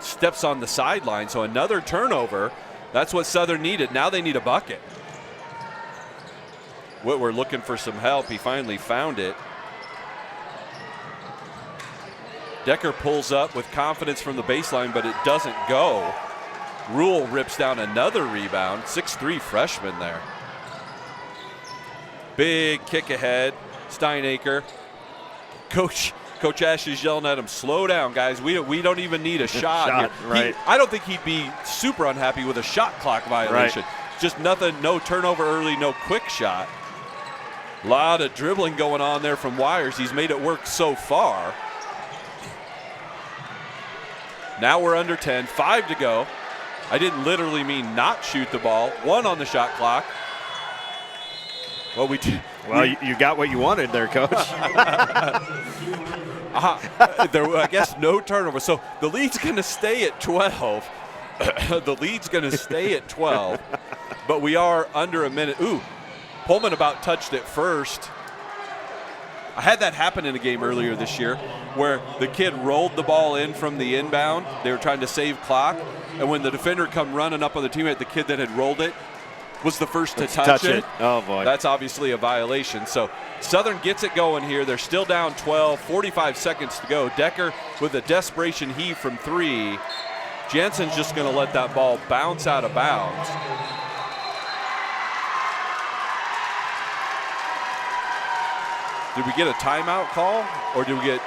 steps on the sideline, so another turnover. That's what Southern needed. Now they need a bucket. Whitwer looking for some help. He finally found it. Decker pulls up with confidence from the baseline, but it doesn't go. Rule rips down another rebound. 6'3" freshman there. Big kick ahead. Steinacre. Coach Ash is yelling at him, slow down, guys. We don't even need a shot here. Right. I don't think he'd be super unhappy with a shot clock violation. Right. Just nothing, no turnover early, no quick shot. A lot of dribbling going on there from Wires. He's made it work so far. Now we're under 10, 5 to go. I didn't literally mean not shoot the ball. 1 on the shot clock. Well, you got what you wanted there, Coach. I guess no turnover. So the lead's going to stay at 12. The lead's going to stay at 12. But we are under a minute. Ooh, Pullman about touched it first. I had that happen in a game earlier this year where the kid rolled the ball in from the inbound. They were trying to save clock. And when the defender come running up on the teammate, the kid that had rolled it was the first to touch it. Oh, boy. That's obviously a violation. So Southern gets it going here. They're still down 12, 45 seconds to go. Decker with a desperation heave from 3. Jansen's just going to let that ball bounce out of bounds. Did we get a timeout call, or did we get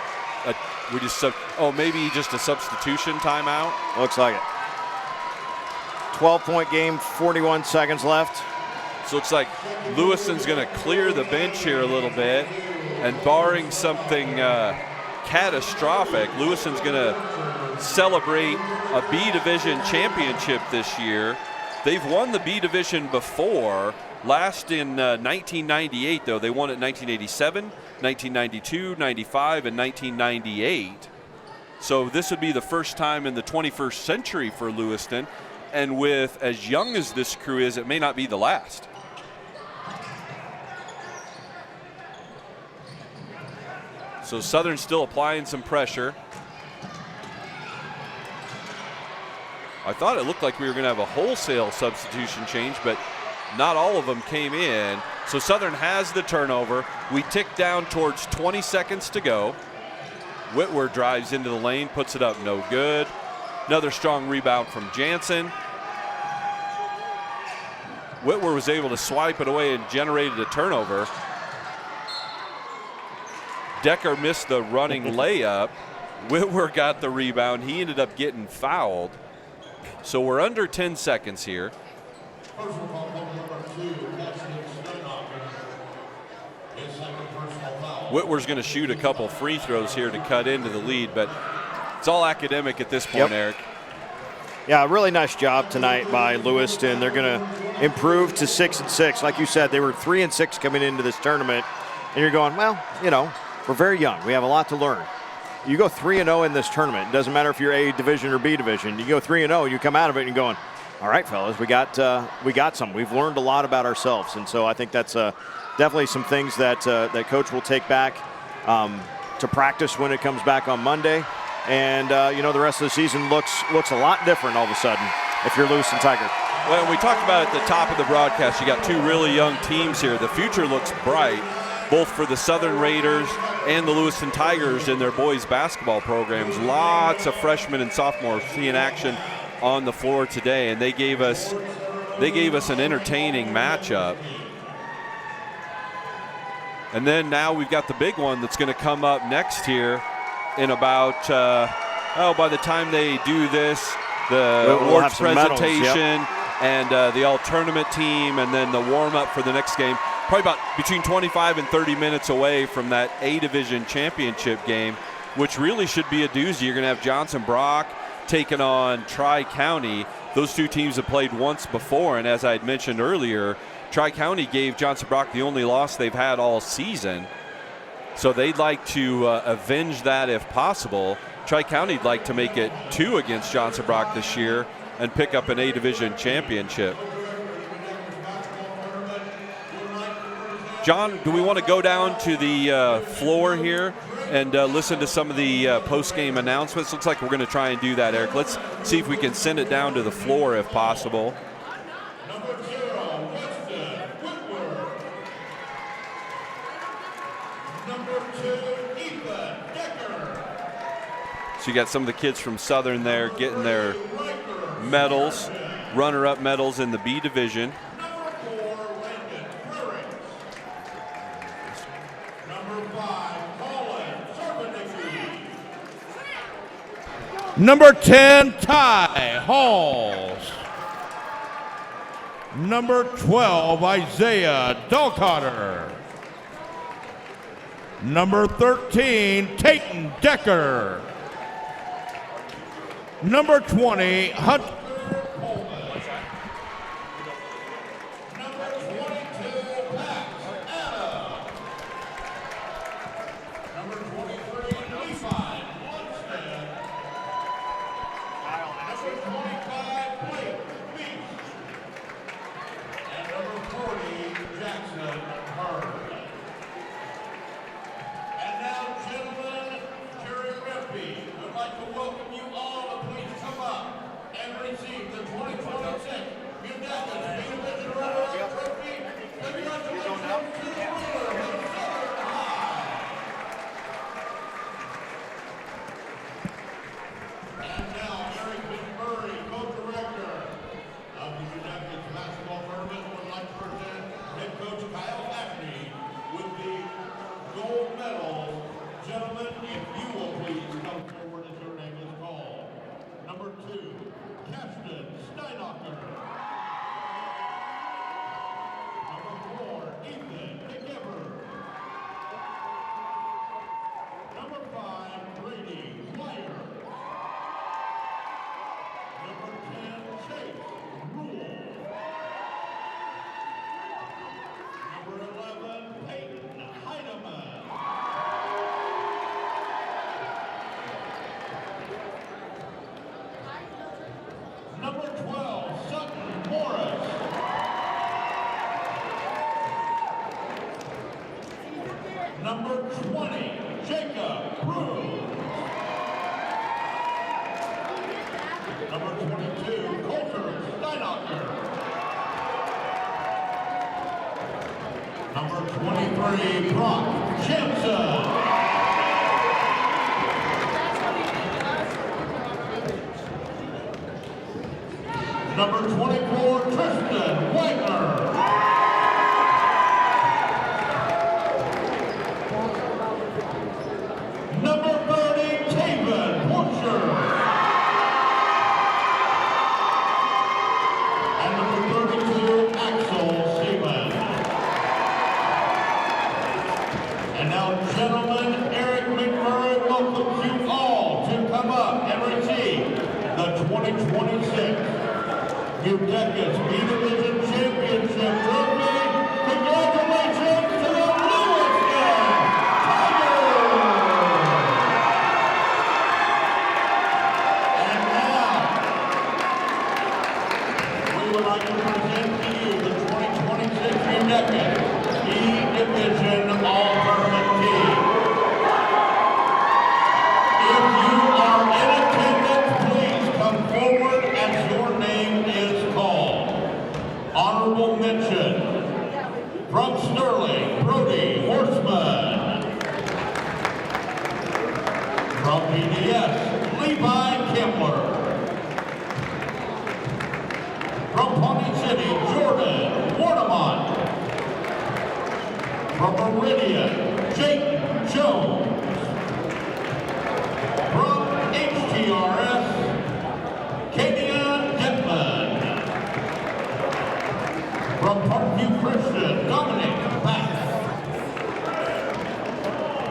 We just maybe just a substitution timeout. Looks like it. 12-point game, 41 seconds left. So it looks like Lewiston's going to clear the bench here a little bit, and barring something catastrophic, Lewiston's going to celebrate a B Division championship this year. They've won the B Division before, last in 1998, though. They won it in 1987, 1992, 95, and 1998. So this would be the first time in the 21st century for Lewiston. And with as young as this crew is, it may not be the last. So Southern still applying some pressure. I thought it looked like we were going to have a wholesale substitution change, but not all of them came in. So Southern has the turnover. We tick down towards 20 seconds to go. Whitwer drives into the lane, puts it up, no good. Another strong rebound from Jansen. Whitwer was able to swipe it away and generated a turnover. Decker missed the running layup. Whitwer got the rebound. He ended up getting fouled. So we're under 10 seconds here. Whitwer's going to shoot a couple free throws here to cut into the lead, but it's all academic at this point, Eric. Yeah, really nice job tonight by Lewiston. They're going to improve to 6-6. Like you said, they were 3-6 coming into this tournament, and you're going, well, you know, we're very young. We have a lot to learn. You go 3-0 in this tournament. It doesn't matter if you're A Division or B Division. You go 3-0, you come out of it and you're going, all right, fellas, we got some. We've learned a lot about ourselves, and so I think that's definitely some things that that Coach will take back to practice when it comes back on Monday. And you know, the rest of the season looks a lot different all of a sudden if you're Lewiston Tiger. Well, we talked about at the top of the broadcast, you got two really young teams here. The future looks bright, both for the Southern Raiders and the Lewiston Tigers in their boys basketball programs. Lots of freshmen and sophomores seeing action on the floor today, and they gave us an entertaining matchup. And then now we've got the big one that's going to come up next here in about by the time they do this, the awards presentation and the all-tournament team, and then the warm-up for the next game. Probably about between 25 and 30 minutes away from that A Division championship game, which really should be a doozy. You're going to have Johnson Brock taking on Tri-County. Those two teams have played once before, and as I had mentioned earlier, Tri-County gave Johnson Brock the only loss they've had all season. So they'd like to avenge that if possible. Tri-County'd like to make it 2 against Johnson Brock this year and pick up an A Division championship. John, do we want to go down to the floor here and listen to some of the post-game announcements? Looks like we're going to try and do that, Eric. Let's see if we can send it down to the floor if possible. So you got some of the kids from Southern there getting their medals, runner-up medals in the B Division. Number 10, Ty Halls. Number 12, Isaiah Dalcotter. Number 13, Tayton Decker. Number 20, Hunt. 20, Jacob Brew. Number 22, Coulter Steinacher. Number 23, Brock Jensen. Number 24, Tristan Wagner. Number 30, Taven Porcher. And number 32, Axel Seaman. And now, gentlemen, Eric McMurray welcomes you all to come up and receive the 2026 MUDECAS B-Division Championship Trophy. Congratulations to the Lewiston Tigers! And now, we would like to present to you the 2026 MUDECAS B-Division All-Tournament Team. If you are in attendance, please come forward as your name is called. Honorable mention from Sterling, Brody Horseman. From BDS, Levi Kempler. From Pawnee City, Jordan Warnemont. From Meridian, Jake Jones. From HTRS, Kenya Detman. From Parkview Christian, Dominic Bass.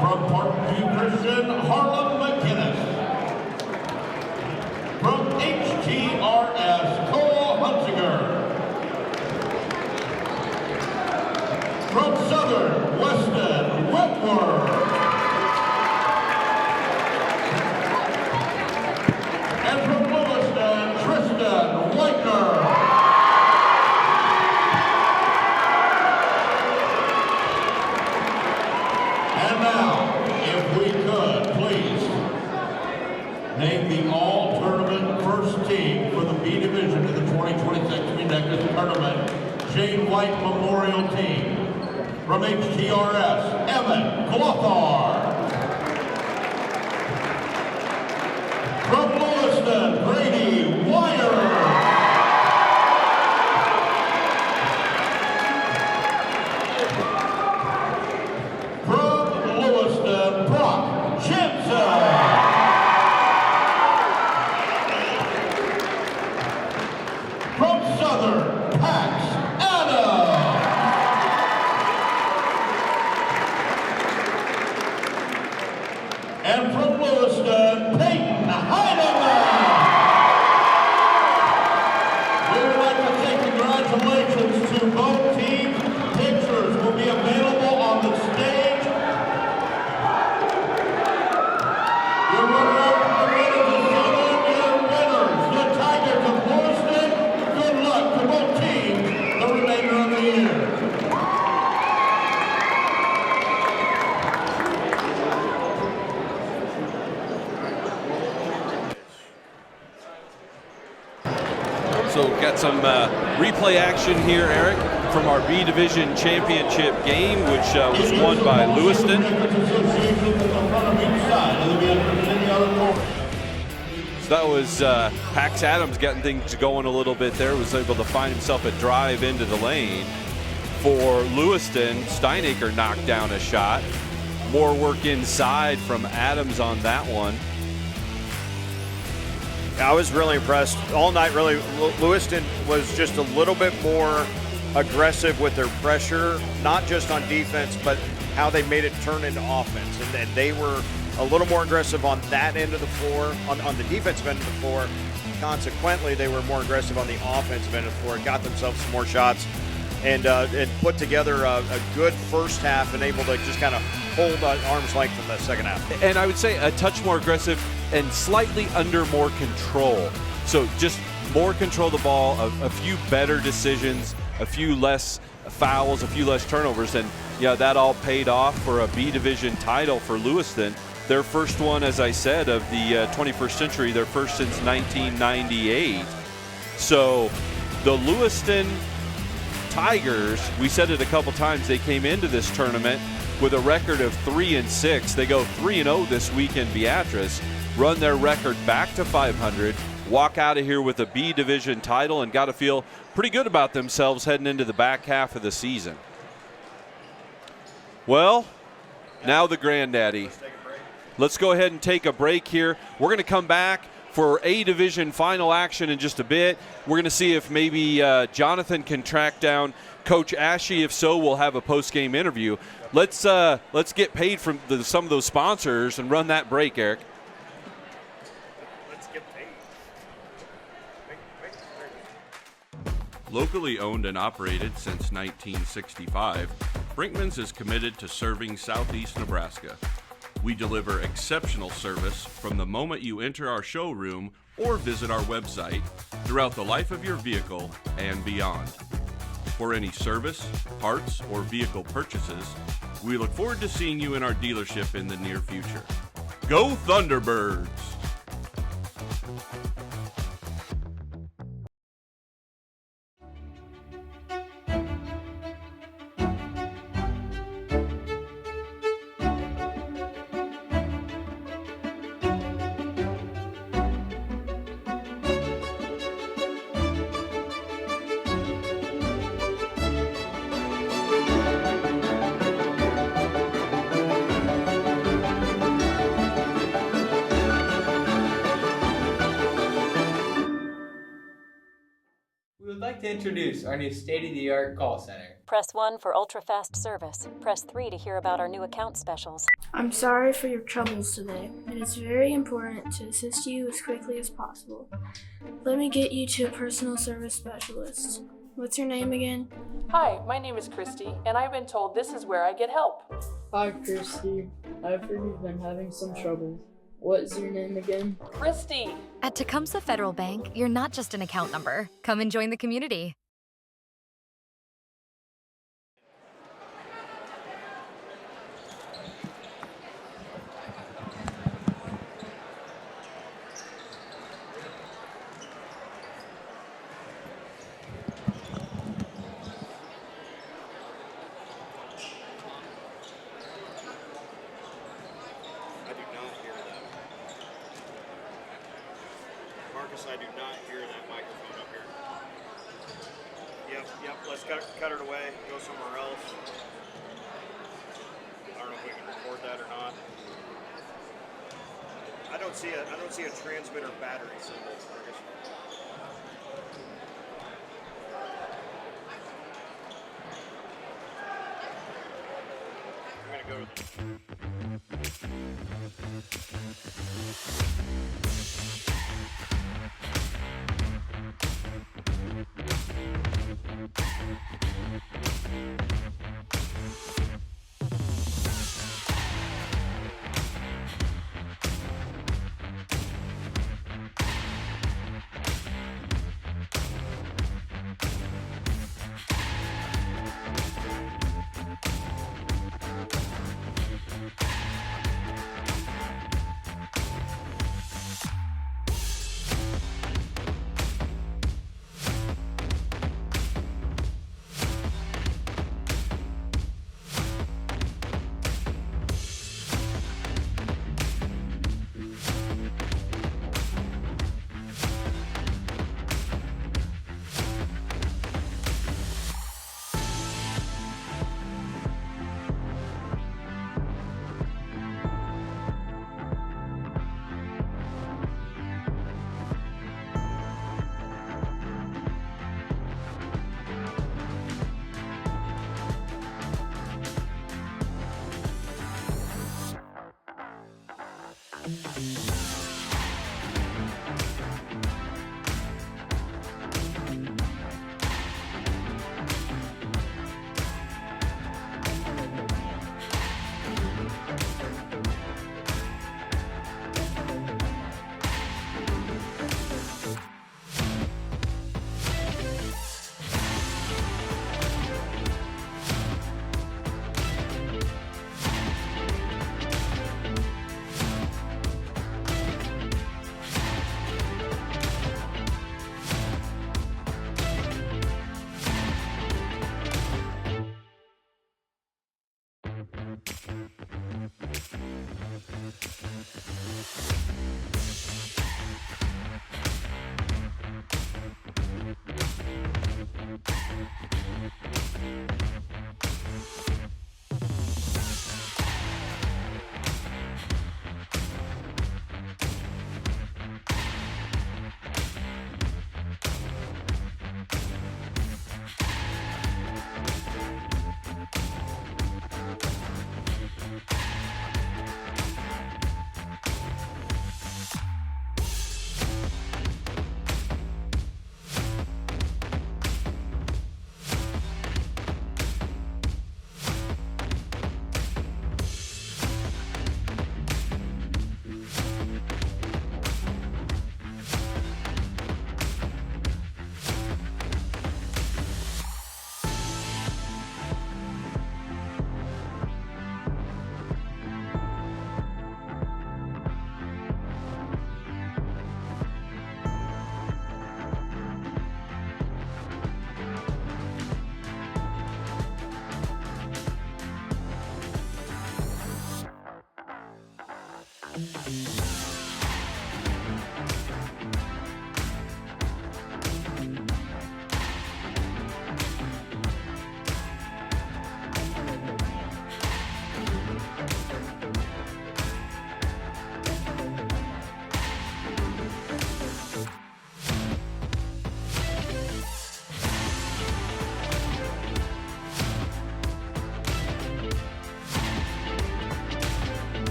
From Parkview Christian, Harlem McGinnis. From HTRS, Cole Hunsinger. From Southern, Weston Whitworth. And from Lewiston, Tristan Whitener. And now, if we could, please, name the all-tournament first team for the B Division of the 2026 MUDECAS Tournament. Shane White Memorial Team. From HTRS, Emmett Glothar. From Lewiston, Brady Wire. From Lewiston, Brock Jensen. From Southern, Pax Adams. And from Lewiston, Peyton Heinemann. We would like to say congratulations to both teams. Pictures will be available on the stage. Your runner-up ready to see your winners, the Tigers of Lewiston. Good luck to both teams the remainder of the year. So got some replay action here, Eric, from our B Division Championship game, which was won by Lewiston. So that was Pax Adams getting things going a little bit there. Was able to find himself a drive into the lane. For Lewiston, Steinacher knocked down a shot. More work inside from Adams on that one. I was really impressed all night. Really, Lewiston was just a little bit more aggressive with their pressure, not just on defense, but how they made it turn into offense. And they were a little more aggressive on that end of the floor, on the defensive end of the floor. Consequently, they were more aggressive on the offensive end of the floor, got themselves some more shots, and put together a good first half and able to just kind of hold at arm's length in the second half. And I would say a touch more aggressive and slightly under more control. So just more control of the ball, a few better decisions, a few less fouls, a few less turnovers. And yeah, that all paid off for a B Division title for Lewiston. Their first one, as I said, of the 21st century, their first since 1998. So the Lewiston Tigers, we said it a couple times, they came into this tournament with a record of 3-6. They go 3-0 this week in Beatrice, run their record back to 500, walk out of here with a B Division title, and got to feel pretty good about themselves heading into the back half of the season. Well, now the granddaddy. Let's go ahead and take a break here. We're going to come back for A Division final action in just a bit. We're going to see if maybe Jonathan can track down Coach Ashe. If so, we'll have a post-game interview. Let's get paid from some of those sponsors and run that break, Eric. Let's get paid. Locally owned and operated since 1965, Brinkman's is committed to serving Southeast Nebraska. We deliver exceptional service from the moment you enter our showroom or visit our website throughout the life of your vehicle and beyond. For any service, parts, or vehicle purchases, we look forward to seeing you in our dealership in the near future. Go Thunderbirds! We would like to introduce our new state-of-the-art call center. Press 1 for ultra-fast service. Press 3 to hear about our new account specials. I'm sorry for your troubles today. It is very important to assist you as quickly as possible. Let me get you to a personal service specialist. What's your name again? Hi, my name is Christy, and I've been told this is where I get help. Hi, Christy. I've heard you've been having some trouble. What is your name again? Christy! At Tecumseh Federal Bank, you're not just an account number. Come and join the community. I do not hear that microphone up here. Yep, let's cut it away, go somewhere else. I don't know if we can record that or not. I don't see a transmitter battery symbol, Marcus. I'm gonna go to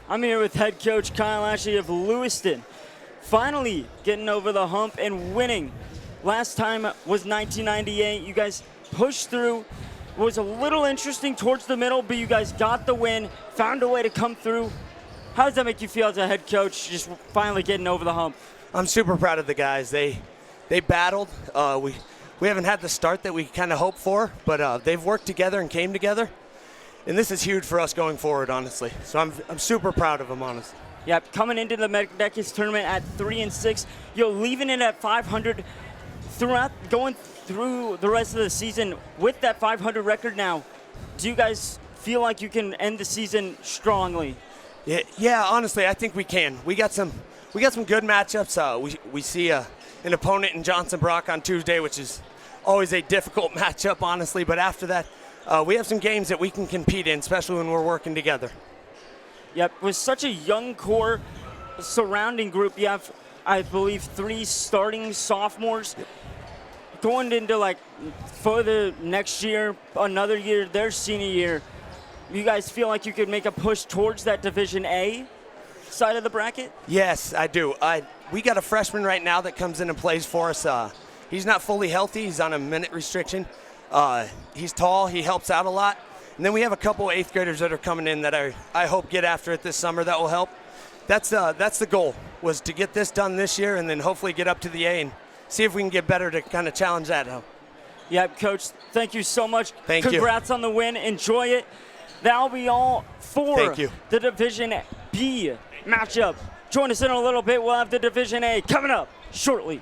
I'm here with head coach Kyle Ashley of Lewiston, finally getting over the hump and winning. Last time was 1998. You guys pushed through. It was a little interesting towards the middle, but you guys got the win, found a way to come through. How does that make you feel as a head coach, just finally getting over the hump? I'm super proud of the guys. They battled. We haven't had the start that we kind of hoped for, but they've worked together and came together. And this is huge for us going forward, honestly. So I'm super proud of them, honestly. Yeah, coming into the MUDECAS tournament at 3-6, leaving it at 500 going through the rest of the season with that 500 record now. Do you guys feel like you can end the season strongly? Yeah, honestly, I think we can. We got some good matchups. We see an opponent in Johnson Brock on Tuesday, which is always a difficult matchup, honestly. But after that, we have some games that we can compete in, especially when we're working together. Yep, with such a young core surrounding group, you have, I believe, 3 starting sophomores. Going into further next year, another year, their senior year, you guys feel like you could make a push towards that Division A side of the bracket? Yes, I do. We got a freshman right now that comes in and plays for us. He's not fully healthy. He's on a minute restriction. He's tall. He helps out a lot. And then we have a couple 8th graders that are coming in that I hope get after it this summer. That will help. That's the goal, was to get this done this year and then hopefully get up to the A and see if we can get better to kind of challenge that. Yeah, Coach, thank you so much. Thank you. Congrats on the win. Enjoy it. That'll be all for the Division B matchup. Join us in a little bit. We'll have the Division A coming up shortly.